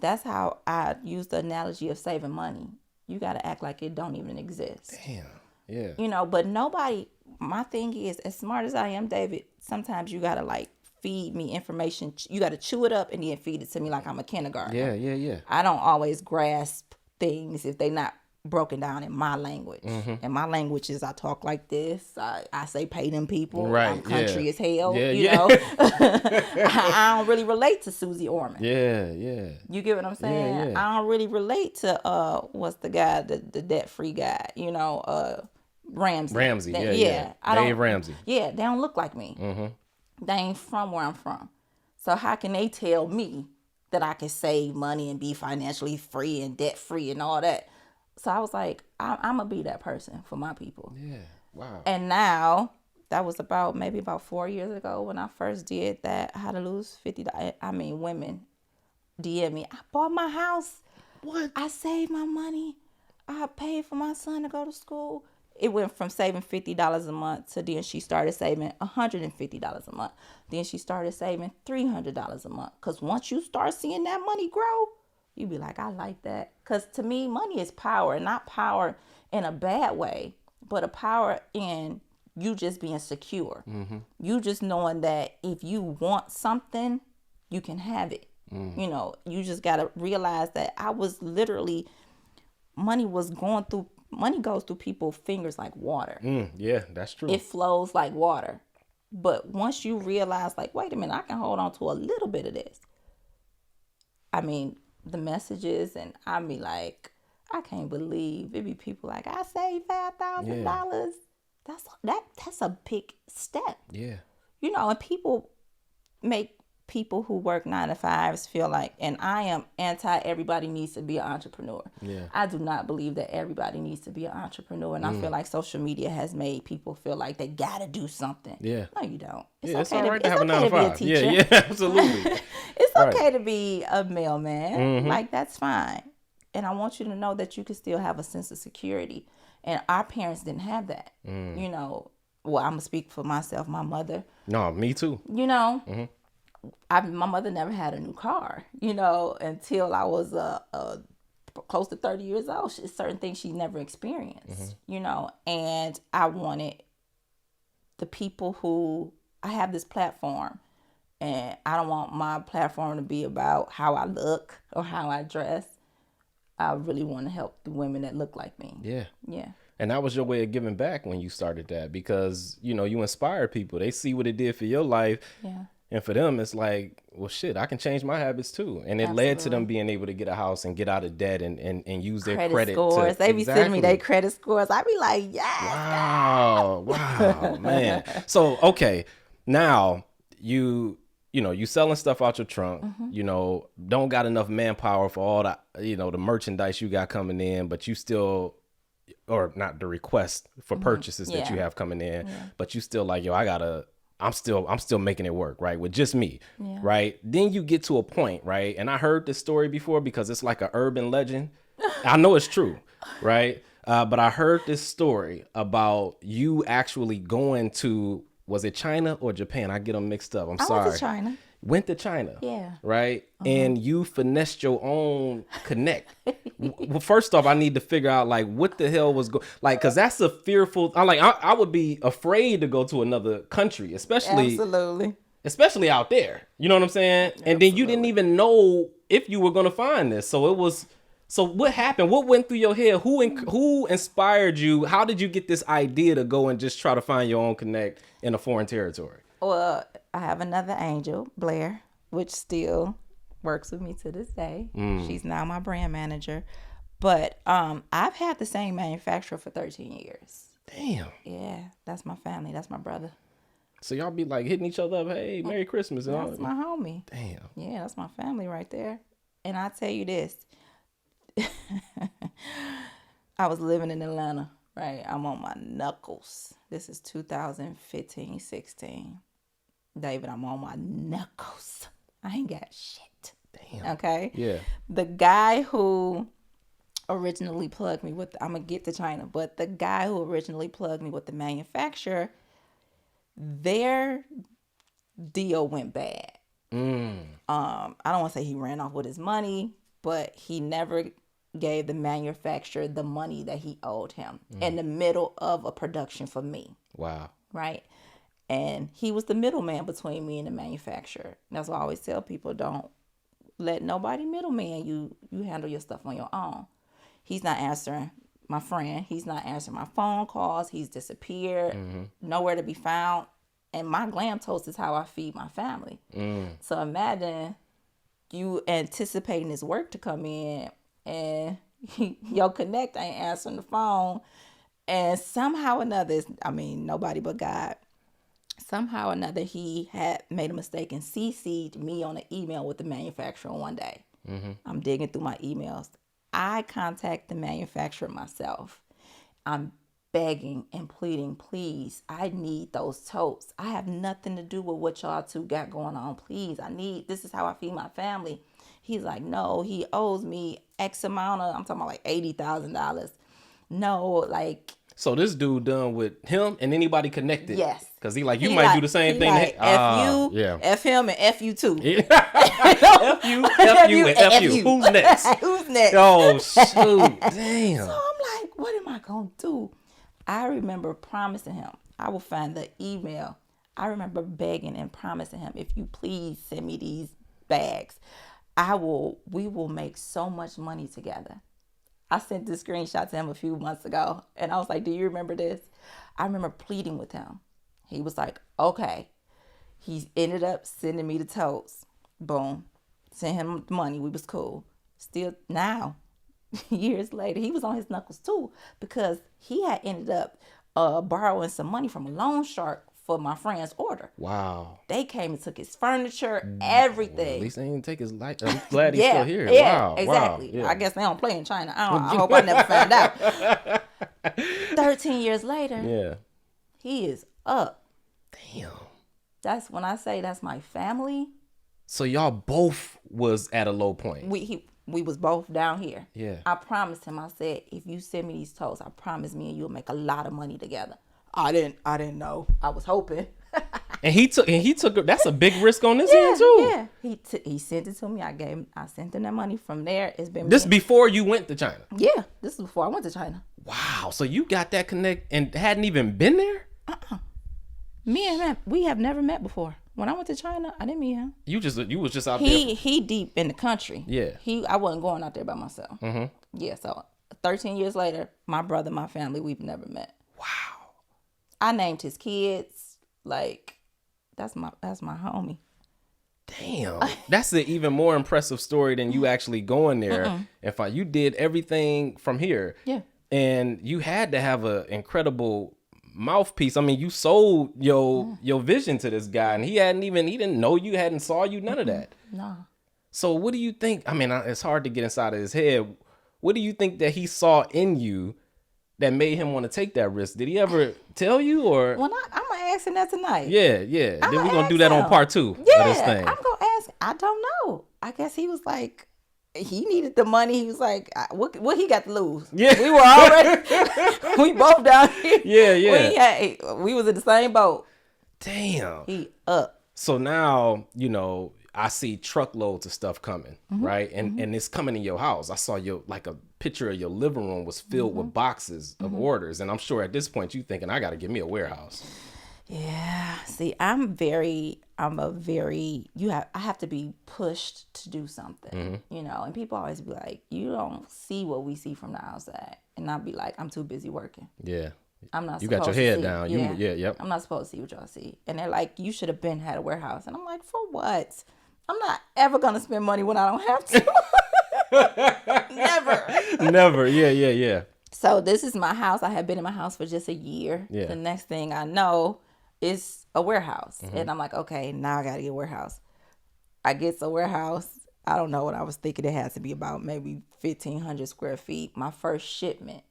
That's how I use the analogy of saving money. You got to act like it don't even exist. Damn. Yeah. You know, but nobody, my thing is, as smart as I am, David, sometimes you got to like feed me information. You got to chew it up and then feed it to me like I'm a kindergartner. Yeah. I don't always grasp things if they not broken down in my language. And my language is I talk like this. I say pay them people. Right. I'm country as hell. Yeah, you know. I don't really relate to Susie Orman. Yeah. You get what I'm saying? Yeah. I don't really relate to what's the guy, the debt-free guy, you know, Ramsey. Yeah. Dave Ramsey. Yeah, they don't look like me. They ain't from where I'm from. So how can they tell me that I can save money and be financially free and debt-free and all that? So I was like, I'm going to be that person for my people. Yeah. Wow. And now, that was maybe about 4 years ago when I first did that, how to lose $50. I mean, women DM me, I bought my house. What? I saved my money. I paid for my son to go to school. It went from saving $50 a month to then she started saving $150 a month. Then she started saving $300 a month. Because once you start seeing that money grow, you be like, I like that. Because to me, money is power. Not power in a bad way, but a power in you just being secure. You just knowing that if you want something, you can have it. You know, you just got to realize that I was literally, money goes through people's fingers like water. Yeah, that's true. It flows like water. But once you realize, like, wait a minute, I can hold on to a little bit of this. I mean, the messages, and I be like, I can't believe it be people like, I saved $5,000. That's a big step. Yeah. You know, and people make people who work 9 to 5s feel like, and I am anti everybody needs to be an entrepreneur. Yeah. I do not believe that everybody needs to be an entrepreneur, and I feel like social media has made people feel like they gotta do something. Yeah. No, you don't. It's all right to have a 9 to 5. Be a teacher. Yeah, absolutely. It's okay to be a mailman. Like, that's fine. And I want you to know that you can still have a sense of security. And our parents didn't have that. You know, well, I'm gonna speak for myself. My mother. No, me too. You know. My mother never had a new car, you know, until I was close to 30 years old. Certain things she never experienced, you know. And I wanted the people who, I have this platform, and I don't want my platform to be about how I look or how I dress. I really want to help the women that look like me. Yeah. Yeah. And that was your way of giving back when you started that, because, you know, you inspire people. They see what it did for your life. Yeah. And for them, it's like, well, shit, I can change my habits too. And it led to them being able to get a house and get out of debt and use their credit scores. They be sending me their credit scores. I be like, yes. Wow, man. So, okay, now you selling stuff out your trunk, you know, don't got enough manpower for all the, you know, the merchandise you got coming in, but you still, or not the request for purchases that you have coming in, but you still like, yo, I'm still making it work, right? With just me, right? Then you get to a point, right? And I heard this story before because it's like an urban legend. I know it's true, right? But I heard this story about you actually going to, was it China or Japan? I get them mixed up. I'm sorry. I went to China. Went to China. Yeah. Right? And you finessed your own connect. Well, first off, I need to figure out like what the hell was going, like, cause that's a fearful, I would be afraid to go to another country, especially out there. You know what I'm saying? Absolutely. And then you didn't even know if you were going to find this. So what happened? What went through your head? Who inspired you? How did you get this idea to go and just try to find your own connect in a foreign territory? Well, I have another angel, Blair, which still works with me to this day. She's now my brand manager. But I've had the same manufacturer for 13 years. Damn. Yeah, that's my family. That's my brother. So y'all be like hitting each other up, hey, Merry Christmas. And that's my homie. Damn. Yeah, that's my family right there. And I tell you this. I was living in Atlanta, right? I'm on my knuckles. This is 2015-16. David, I'm on my knuckles. I ain't got shit. Damn. Okay? Yeah. The guy who originally plugged me with, I'm going to get to China, but the guy who originally plugged me with the manufacturer, their deal went bad. I don't want to say he ran off with his money, but he never gave the manufacturer the money that he owed him in the middle of a production for me. Wow. Right? And he was the middleman between me and the manufacturer. That's why I always tell people, don't let nobody middleman you. You handle your stuff on your own. He's not answering, my friend. He's not answering my phone calls. He's disappeared. Nowhere to be found. And my glam toast is how I feed my family. So imagine you anticipating this work to come in and your connect ain't answering the phone. And somehow or another, nobody but God, somehow or another, he had made a mistake and CC'd me on an email with the manufacturer one day. I'm digging through my emails. I contact the manufacturer myself. I'm begging and pleading, please, I need those totes. I have nothing to do with what y'all two got going on. Please, this is how I feed my family. He's like, no, he owes me X amount of, I'm talking about like $80,000. No, like. So this dude done with him and anybody connected? Yes. Because he might do the same thing. Like, F you, F him, and F you too. F you, and F you. Who's next? Who's next? Oh, shoot. Damn. So I'm like, what am I going to do? I remember promising him, I will find the email. I remember begging and promising him, if you please send me these bags, we will make so much money together. I sent this screenshot to him a few months ago, and I was like, do you remember this? I remember pleading with him. He was like, okay. He ended up sending me the totes. Boom. Sent him the money. We was cool. Still now, years later, he was on his knuckles too, because he had ended up borrowing some money from a loan shark for my friend's order. Wow. They came and took his furniture, everything. Well, at least they didn't take his life. I'm glad he's still here. Yeah, wow. exactly. Wow. Yeah. I guess they don't play in China. I hope I never found out. 13 years later, yeah, he is up. Damn. That's when I say that's my family. So y'all both was at a low point. We was both down here. Yeah. I promised him. I said, if you send me these totes, I promise me and you'll make a lot of money together. I didn't know. I was hoping. And he took that's a big risk on this end too. Yeah, he sent it to me. I sent him that money. From there, it's been This before you went to China. Yeah, this is before I went to China. Wow. So you got that connect and hadn't even been there? Me and him, we have never met before. When I went to China, I didn't meet him. You was just out there. He deep in the country. Yeah. I wasn't going out there by myself. Yeah. So 13 years later, my brother, my family, we've never met. Wow. I named his kids. Like, that's my homie. Damn. That's an even more impressive story than you actually going there. You did everything from here. Yeah. And you had to have an incredible mouthpiece. I mean, you sold your vision to this guy, and he didn't know you, hadn't saw you, none of that. No. So what do you think? I mean, it's hard to get inside of his head. What do you think that he saw in you that made him want to take that risk? Did he ever tell you, or? Well, I'm gonna ask him that tonight. Yeah. Then we're gonna do that on part 2 of this thing. I'm gonna ask. I don't know. I guess he was like, he needed the money. He was like, what he got to lose? Yeah. We were already, we both down here. Yeah. We was in the same boat. Damn. He up. So now, I see truckloads of stuff coming, right? And it's coming in your house. I saw a picture of your living room was filled with boxes of orders. And I'm sure at this point you thinking, I got to get me a warehouse. Yeah. See, I have to be pushed to do something, and people always be like, you don't see what we see from the outside. And I'll be like, I'm too busy working. Yeah. I'm not. You got your head down. Yep. I'm not supposed to see what y'all see. And they're like, you should have had a warehouse. And I'm like, for what? I'm not ever gonna spend money when I don't have to. Never. Yeah. So this is my house. I have been in my house for just a year. Yeah. The next thing I know is a warehouse. And I'm like, okay, now I gotta get a warehouse. I get a warehouse. I don't know what I was thinking. It has to be about maybe 1,500 square feet. My first shipment,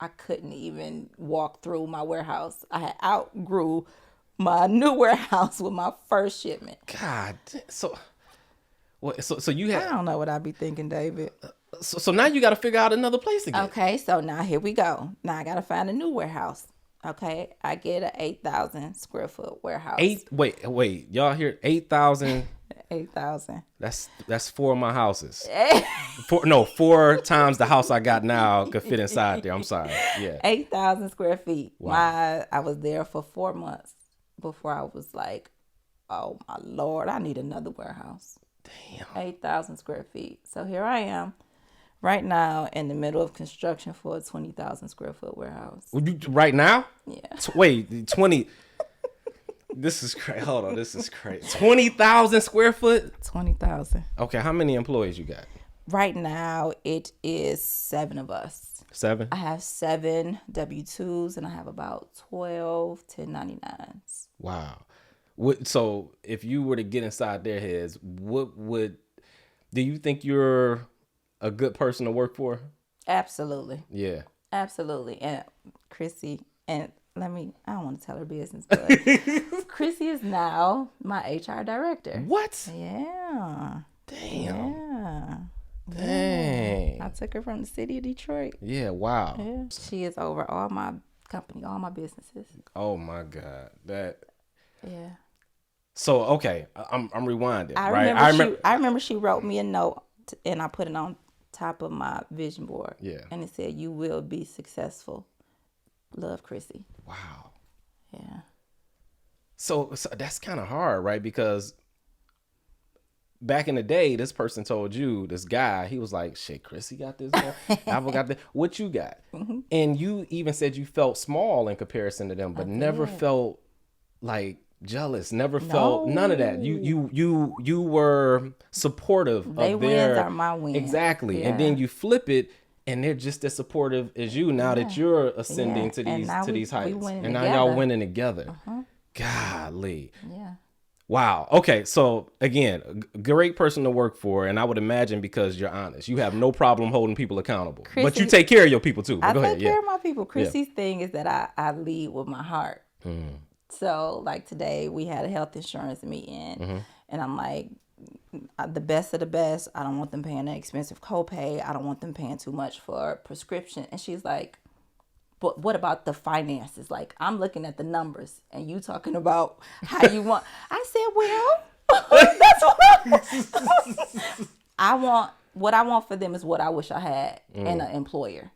I couldn't even walk through my warehouse. I had outgrew my new warehouse with my first shipment. God, so you had. I don't know what I'd be thinking, David. So now you got to figure out another place again. Okay, so now here we go. Now I got to find a new warehouse. Okay, I get an 8,000 square foot warehouse. Wait, y'all hear 8,000? 8,000. That's 4 of my houses. 4 times the house I got now could fit inside there. I'm sorry. Yeah. 8,000 square feet. Wow. I was there for 4 months before I was like, oh my Lord, I need another warehouse. Damn. 8,000 square feet. So here I am right now in the middle of construction for a 20,000 square foot warehouse. Right now? Yeah. Wait, 20. This is crazy. Hold on, this is crazy. 20,000 square foot? 20,000. Okay, how many employees you got? Right now, it is 7 of us. 7? I have 7 W-2s and I have about 12 1099s. Wow. So if you were to get inside their heads, do you think you're a good person to work for? Absolutely. Yeah. Absolutely. And Chrissy, and I don't want to tell her business, but Chrissy is now my HR director. What? Yeah. Damn. Yeah. Dang. I took her from the city of Detroit. Yeah, wow. Yeah. She is over all my company, all my businesses. Oh my God. Yeah. So, okay, I'm rewinding. I remember she wrote me a note and I put it on top of my vision board. Yeah. And it said, "You will be successful. Love, Chrissy." Wow. Yeah. So that's kind of hard, right? Because back in the day, this person told you, this guy, he was like, shit, Chrissy got this. Apple got this. What you got? Mm-hmm. And you even said you felt small in comparison to them, but never felt like jealous, never felt none of that. You were supportive of their wins are my wins. Exactly. Yeah. And then you flip it and they're just as supportive as you now that you're ascending to these heights. And now y'all winning together. Uh-huh. Golly. Yeah. Wow. Okay. So again, a great person to work for. And I would imagine because you're honest, you have no problem holding people accountable, Chrissy, but you take care of your people too. I take care of my people. Chrissy's thing is that I lead with my heart. Mm. So like today we had a health insurance meeting and I'm like, the best of the best. I don't want them paying an expensive copay. I don't want them paying too much for prescription. And she's like, but what about the finances? Like, I'm looking at the numbers and you talking about how you want. I said, well, that's what what I want for them is what I wish I had in an employer,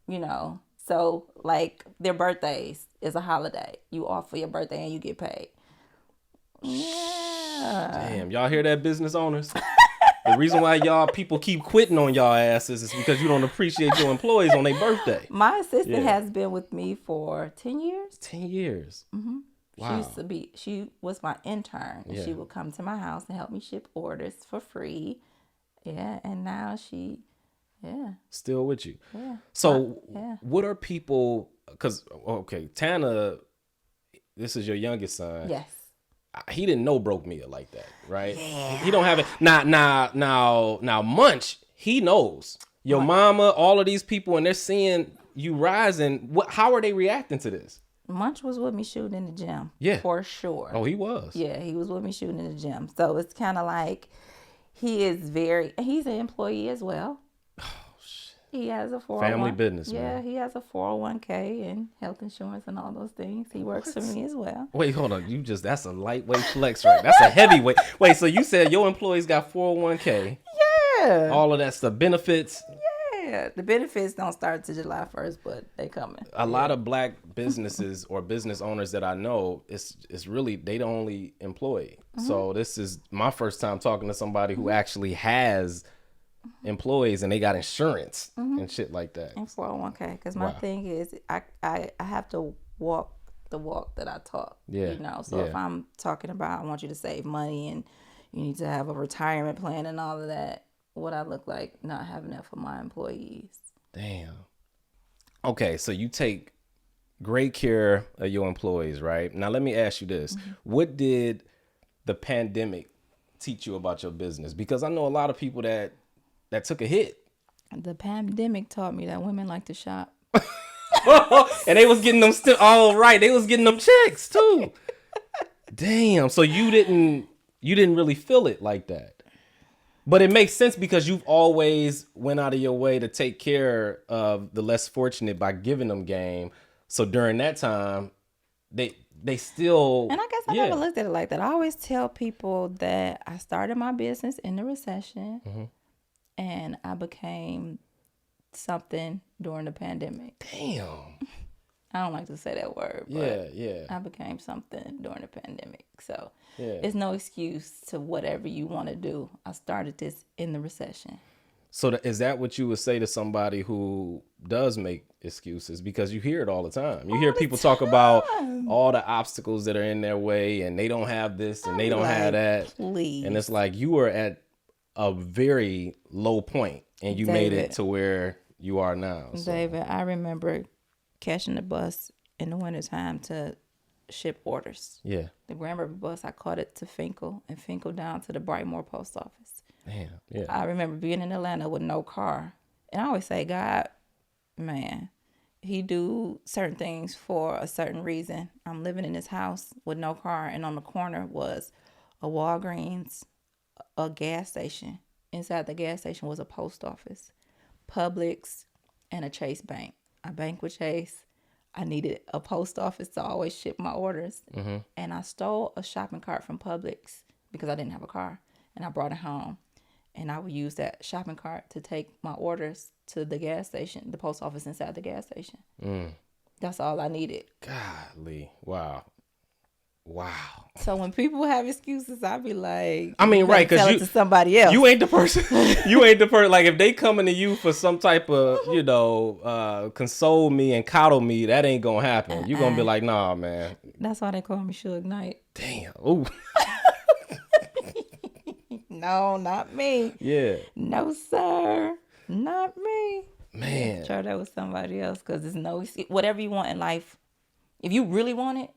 you know? So like their birthdays is a holiday. You off for your birthday and you get paid. Yeah. Damn, y'all hear that, business owners? The reason why y'all people keep quitting on y'all asses is because you don't appreciate your employees on their birthday. My assistant has been with me for 10 years. 10 years. Wow. She was my intern. And she would come to my house and help me ship orders for free. Yeah, and now still with you. Yeah. So what are people, because, okay, Tana, this is your youngest son. Yes. He didn't know broke meal like that, right? Yeah. He don't have it. Now, Munch, he knows. Your mama, all of these people, and they're seeing you rising. How are they reacting to this? Munch was with me shooting in the gym. Yeah. For sure. Oh, he was. Yeah, he was with me shooting in the gym. So it's kind of like he's an employee as well. He has a 401k. Family business, yeah, man. He has a 401k and health insurance and all those things. He works for me as well. Wait, hold on. That's a lightweight flex, right? That's a heavyweight. Wait, so you said your employees got 401k. Yeah. All of that stuff. Benefits. Yeah. The benefits don't start till July 1st, but they coming. A lot of black businesses or business owners that I know, it's really, they the only employee. So this is my first time talking to somebody who actually has employees and they got insurance and shit like that. And 401k, because my thing is I have to walk the walk that I talk. Yeah. You know, so if I'm talking about I want you to save money and you need to have a retirement plan and all of that, what I look like not having that for my employees. Damn. Okay, so you take great care of your employees, right? Now let me ask you this. What did the pandemic teach you about your business? Because I know a lot of people that took a hit. The pandemic taught me that women like to shop. And they was getting them they was getting them checks too. Damn. So you didn't really feel it like that. But it makes sense because you've always went out of your way to take care of the less fortunate by giving them game. So during that time, they still. And I guess I never looked at it like that. I always tell people that I started my business in the recession. And I became something during the pandemic. Damn. I don't like to say that word, but I became something during the pandemic. So it's no excuse to whatever you want to do. I started this in the recession. So is that what you would say to somebody who does make excuses? Because you hear it all the time. You hear people talk about all the obstacles that are in their way and they don't have this and they don't have that. Please. And it's like you were at a very low point and you made it to where you are now. So. David, I remember catching the bus in the wintertime to ship orders. Yeah. The Grand River bus, I caught it to Finkel and Finkel down to the Brightmoor post office. Damn. Yeah. I remember being in Atlanta with no car. And I always say, God, man, he do certain things for a certain reason. I'm living in this house with no car, and on the corner was a Walgreens, a gas station. Inside the gas station was a post office, Publix, and a Chase Bank. I bank with Chase. I needed a post office to always ship my orders. And I stole a shopping cart from Publix because I didn't have a car. And I brought it home. And I would use that shopping cart to take my orders to the gas station, the post office inside the gas station. That's all I needed. Golly. Wow. So when people have excuses, I be like, I mean, right, because you to somebody else. You ain't the person. You ain't the person. Like if they coming to you for some type of, console me and coddle me, that ain't gonna happen. You gonna be like, nah, man. That's why they call me Suge Knight. Damn. Ooh. No, not me. Yeah. No, sir. Not me. Man. Try that with somebody else, because there's no, whatever you want in life, if you really want it,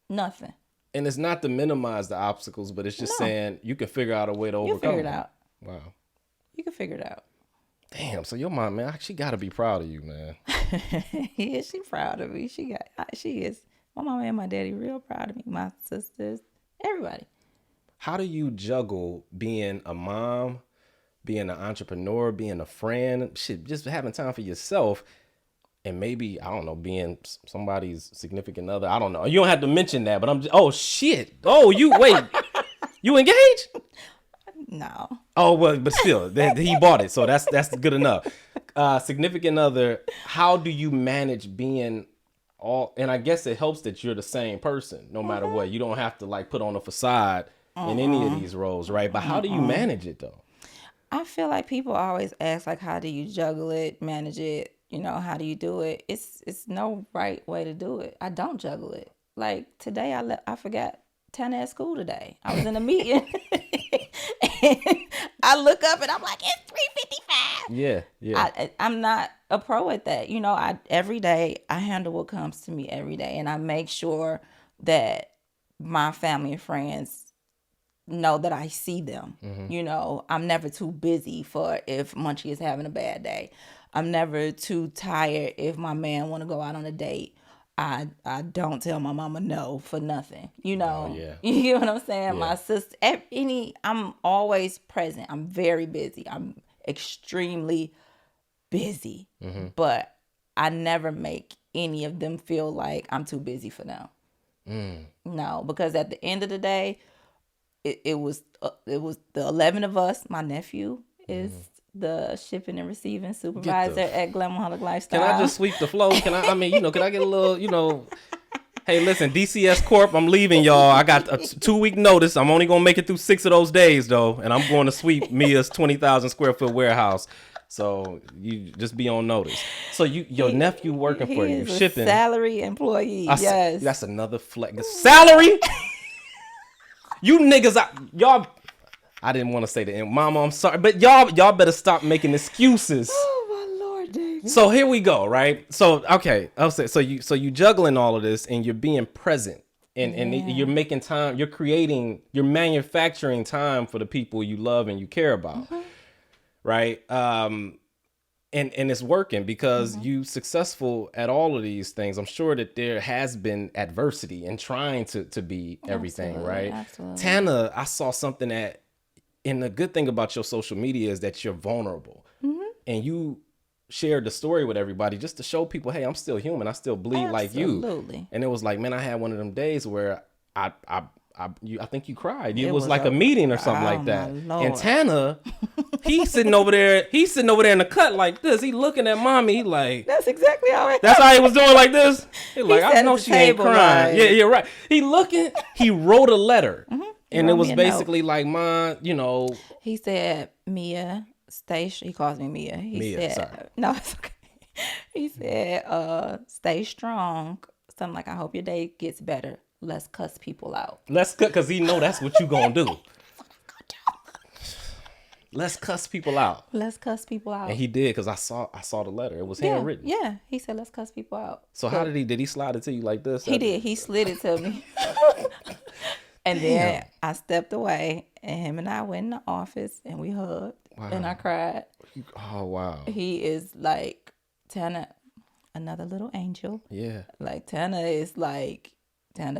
nothing. And it's not to minimize the obstacles, but it's just saying you can figure out a way to overcome You figure it out. Wow. You can figure it out. Damn. So your mom, man, she got to be proud of you, man. Yeah, she proud of me. She is. My mom and my daddy real proud of me. My sisters, everybody. How do you juggle being a mom, being an entrepreneur, being a friend, shit, just having time for yourself. And maybe, I don't know, being somebody's significant other. I don't know. You don't have to mention that, but I'm just, oh shit. Oh, wait, you engaged? No. Oh, well, but still, he bought it. So that's good enough. Significant other, how do you manage being all, and I guess it helps that you're the same person, no matter what. You don't have to like put on a facade in any of these roles, right? But how do you manage it though? I feel like people always ask, like, how do you juggle it, manage it? You know, how do you do it? It's no right way to do it. I don't juggle it. Like today, I forgot Tana at school today. I was in a meeting, and I look up and I'm like, it's 3:55. Yeah. I'm not a pro at that. You know, every day I handle what comes to me every day, and I make sure that my family and friends know that I see them. You know, I'm never too busy for if Munchie is having a bad day. I'm never too tired if my man want to go out on a date. I don't tell my mama no for nothing. You know, you know what I'm saying? Yeah. My sister, I'm always present. I'm very busy. I'm extremely busy, but I never make any of them feel like I'm too busy for them. No, because at the end of the day, it was the 11 of us. My nephew is the shipping and receiving supervisor at Glama-Holic Lifestyle. Can I just sweep the floor? Can I get a little, hey, listen, DCS Corp, I'm leaving, y'all. I got a 2-week notice. I'm only going to make it through 6 of those days, though. And I'm going to sweep Mia's 20,000 square foot warehouse. So you just be on notice. So your nephew working for you, is shipping. A salary employee, yes. That's another flex. Salary? You niggas, y'all, I didn't want to say the end. Mama, I'm sorry. But y'all better stop making excuses. Oh, my Lord, David. So here we go, right? So, okay. I'll say, so you juggling all of this and you're being present. And you're making time, you're manufacturing time for the people you love and you care about. Right? And it's working because you successful at all of these things. I'm sure that there has been adversity in trying to be everything, absolutely, right? Absolutely. Tana, I saw something and the good thing about your social media is that you're vulnerable. And you shared the story with everybody just to show people, hey, I'm still human. I still bleed like you. Absolutely. And it was like, man, I had one of them days where I think you cried. It was like a meeting or something like that. And Tana, he's sitting over there in the cut like this. He looking at mommy. He like, that's exactly how it. That's how he was doing like this. He like, I know she ain't crying. Like, yeah, right. He wrote a letter, and it was basically like, Mom, you know. He said, Mia, stay. He calls me Mia. He said, sorry. No, it's okay. He said, stay strong. Something like, I hope your day gets better. Let's cuss people out. Let's cut, because he know that's what you gonna do. Let's cuss people out. Let's cuss people out. And he did, because I saw the letter. It was handwritten. Yeah, he said, let's cuss people out. So how did he slide it to you like this? He did. He slid it to me. And then I stepped away, and him and I went in the office, and we hugged, and I cried. Oh, wow. He is like, Tana, another little angel. Yeah. Like, Tana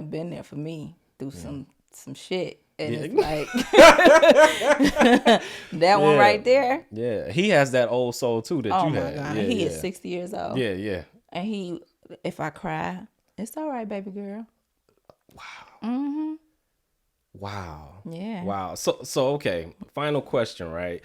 been there for me through some shit. And it's like that one right there. Yeah. He has that old soul too that you had. Oh my God. He is 60 years old. Yeah. And if I cry, it's all right, baby girl. Wow. Wow. Yeah. Wow. So okay. Final question, right?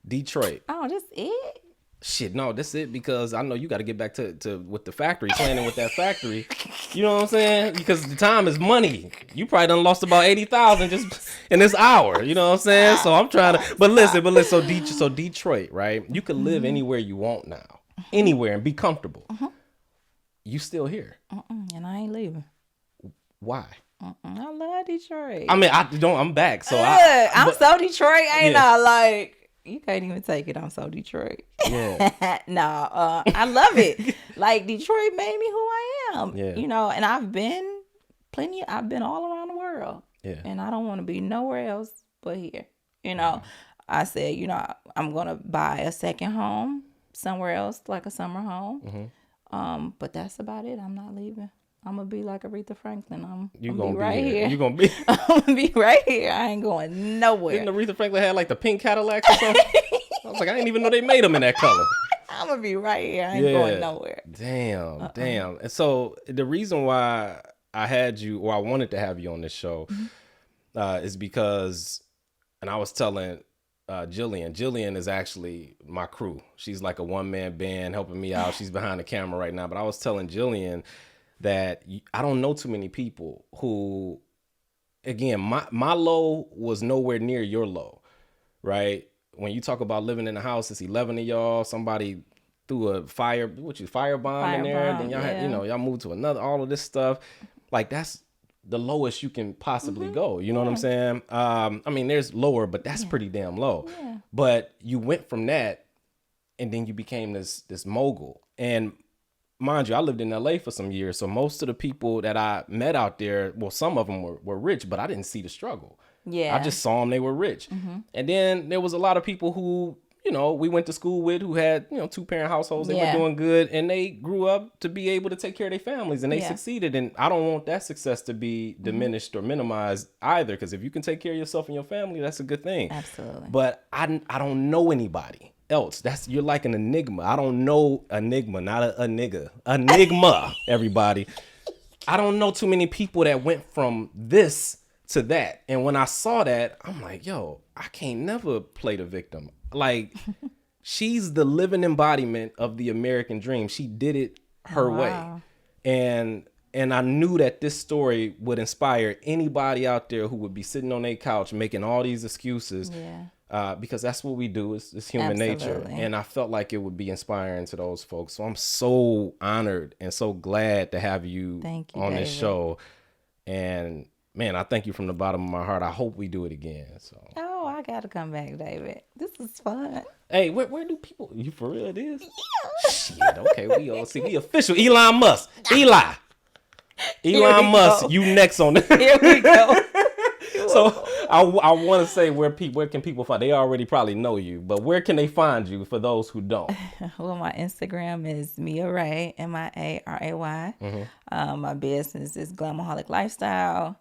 Detroit. Oh, that's it? Shit, no, that's it, because I know you got to get back to with the factory, planning with that factory. You know what I'm saying? Because the time is money. You probably done lost about 80,000 just in this hour. You know what I'm saying? So I'm trying to, but listen. So Detroit, right? You can live anywhere you want now, anywhere, and be comfortable. You still here? And I ain't leaving. Why? I love Detroit. I mean, I'm back. So I'm so Detroit, ain't I? Like. You can't even take it. I'm so Detroit. Yeah. No, I love it. Like, Detroit made me who I am. Yeah. You know, and I've been all around the world. Yeah. And I don't want to be nowhere else but here. You know, I said, you know, I'm going to buy a second home somewhere else, like a summer home. But that's about it. I'm not leaving. I'm gonna be like Aretha Franklin. I'm You gonna gonna be right here. You gonna be. I'm gonna be right here. I ain't going nowhere. Didn't Aretha Franklin have like the pink Cadillacs or something? I was like, I didn't even know they made them in that color. I'm gonna be right here. I ain't going nowhere. Damn. And so the reason why I had you, or I wanted to have you on this show, is because, and I was telling Jillian is actually my crew. She's like a one-man band helping me out. She's behind the camera right now. But I was telling Jillian that I don't know too many people who, again, my low was nowhere near your low, right? When you talk about living in a house, it's 11 of y'all. Somebody threw a firebomb in there. Then y'all had, y'all moved to another, all of this stuff. Like that's the lowest you can possibly go. You know what I'm saying? I mean, there's lower, but that's pretty damn low. Yeah. But you went from that and then you became this mogul. And mind you, I lived in LA for some years. So most of the people that I met out there, well, some of them were rich, but I didn't see the struggle. Yeah. I just saw them, they were rich. And then there was a lot of people who, we went to school with who had, 2-parent households. They were doing good and they grew up to be able to take care of their families and they succeeded. And I don't want that success to be diminished or minimized either. Because if you can take care of yourself and your family, that's a good thing. Absolutely. But I don't know anybody else. You're like an enigma. I don't know enigma, not a nigga. Enigma, everybody. I don't know too many people that went from this to that. And when I saw that, I'm like, yo, I can't never play the victim. Like, she's the living embodiment of the American dream. She did it her way. And I knew that this story would inspire anybody out there who would be sitting on their couch making all these excuses. Because that's what we do. It's human nature. And I felt like it would be inspiring to those folks. So I'm so honored and so glad to have you, on this show. And man, I thank you from the bottom of my heart. I hope we do it again. So. Oh, I gotta come back, David. This is fun. Hey, where do people? You for real? It is. Yeah. Shit. Okay, we all see. We official. Elon Musk. Elon Musk. You next on this. Here we go. So I want to say where can people find? They already probably know you, but where can they find you for those who don't? Well, my Instagram is Mia Ray, MIARAY. My business is Glama-Holic Lifestyle.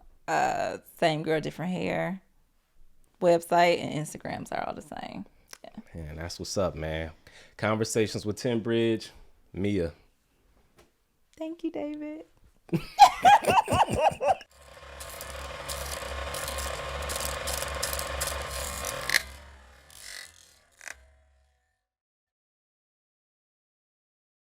Same girl, different hair. Website and Instagrams are all the same. Yeah. Man, that's what's up, man. Conversations with TinBridge, Mia. Thank you, David.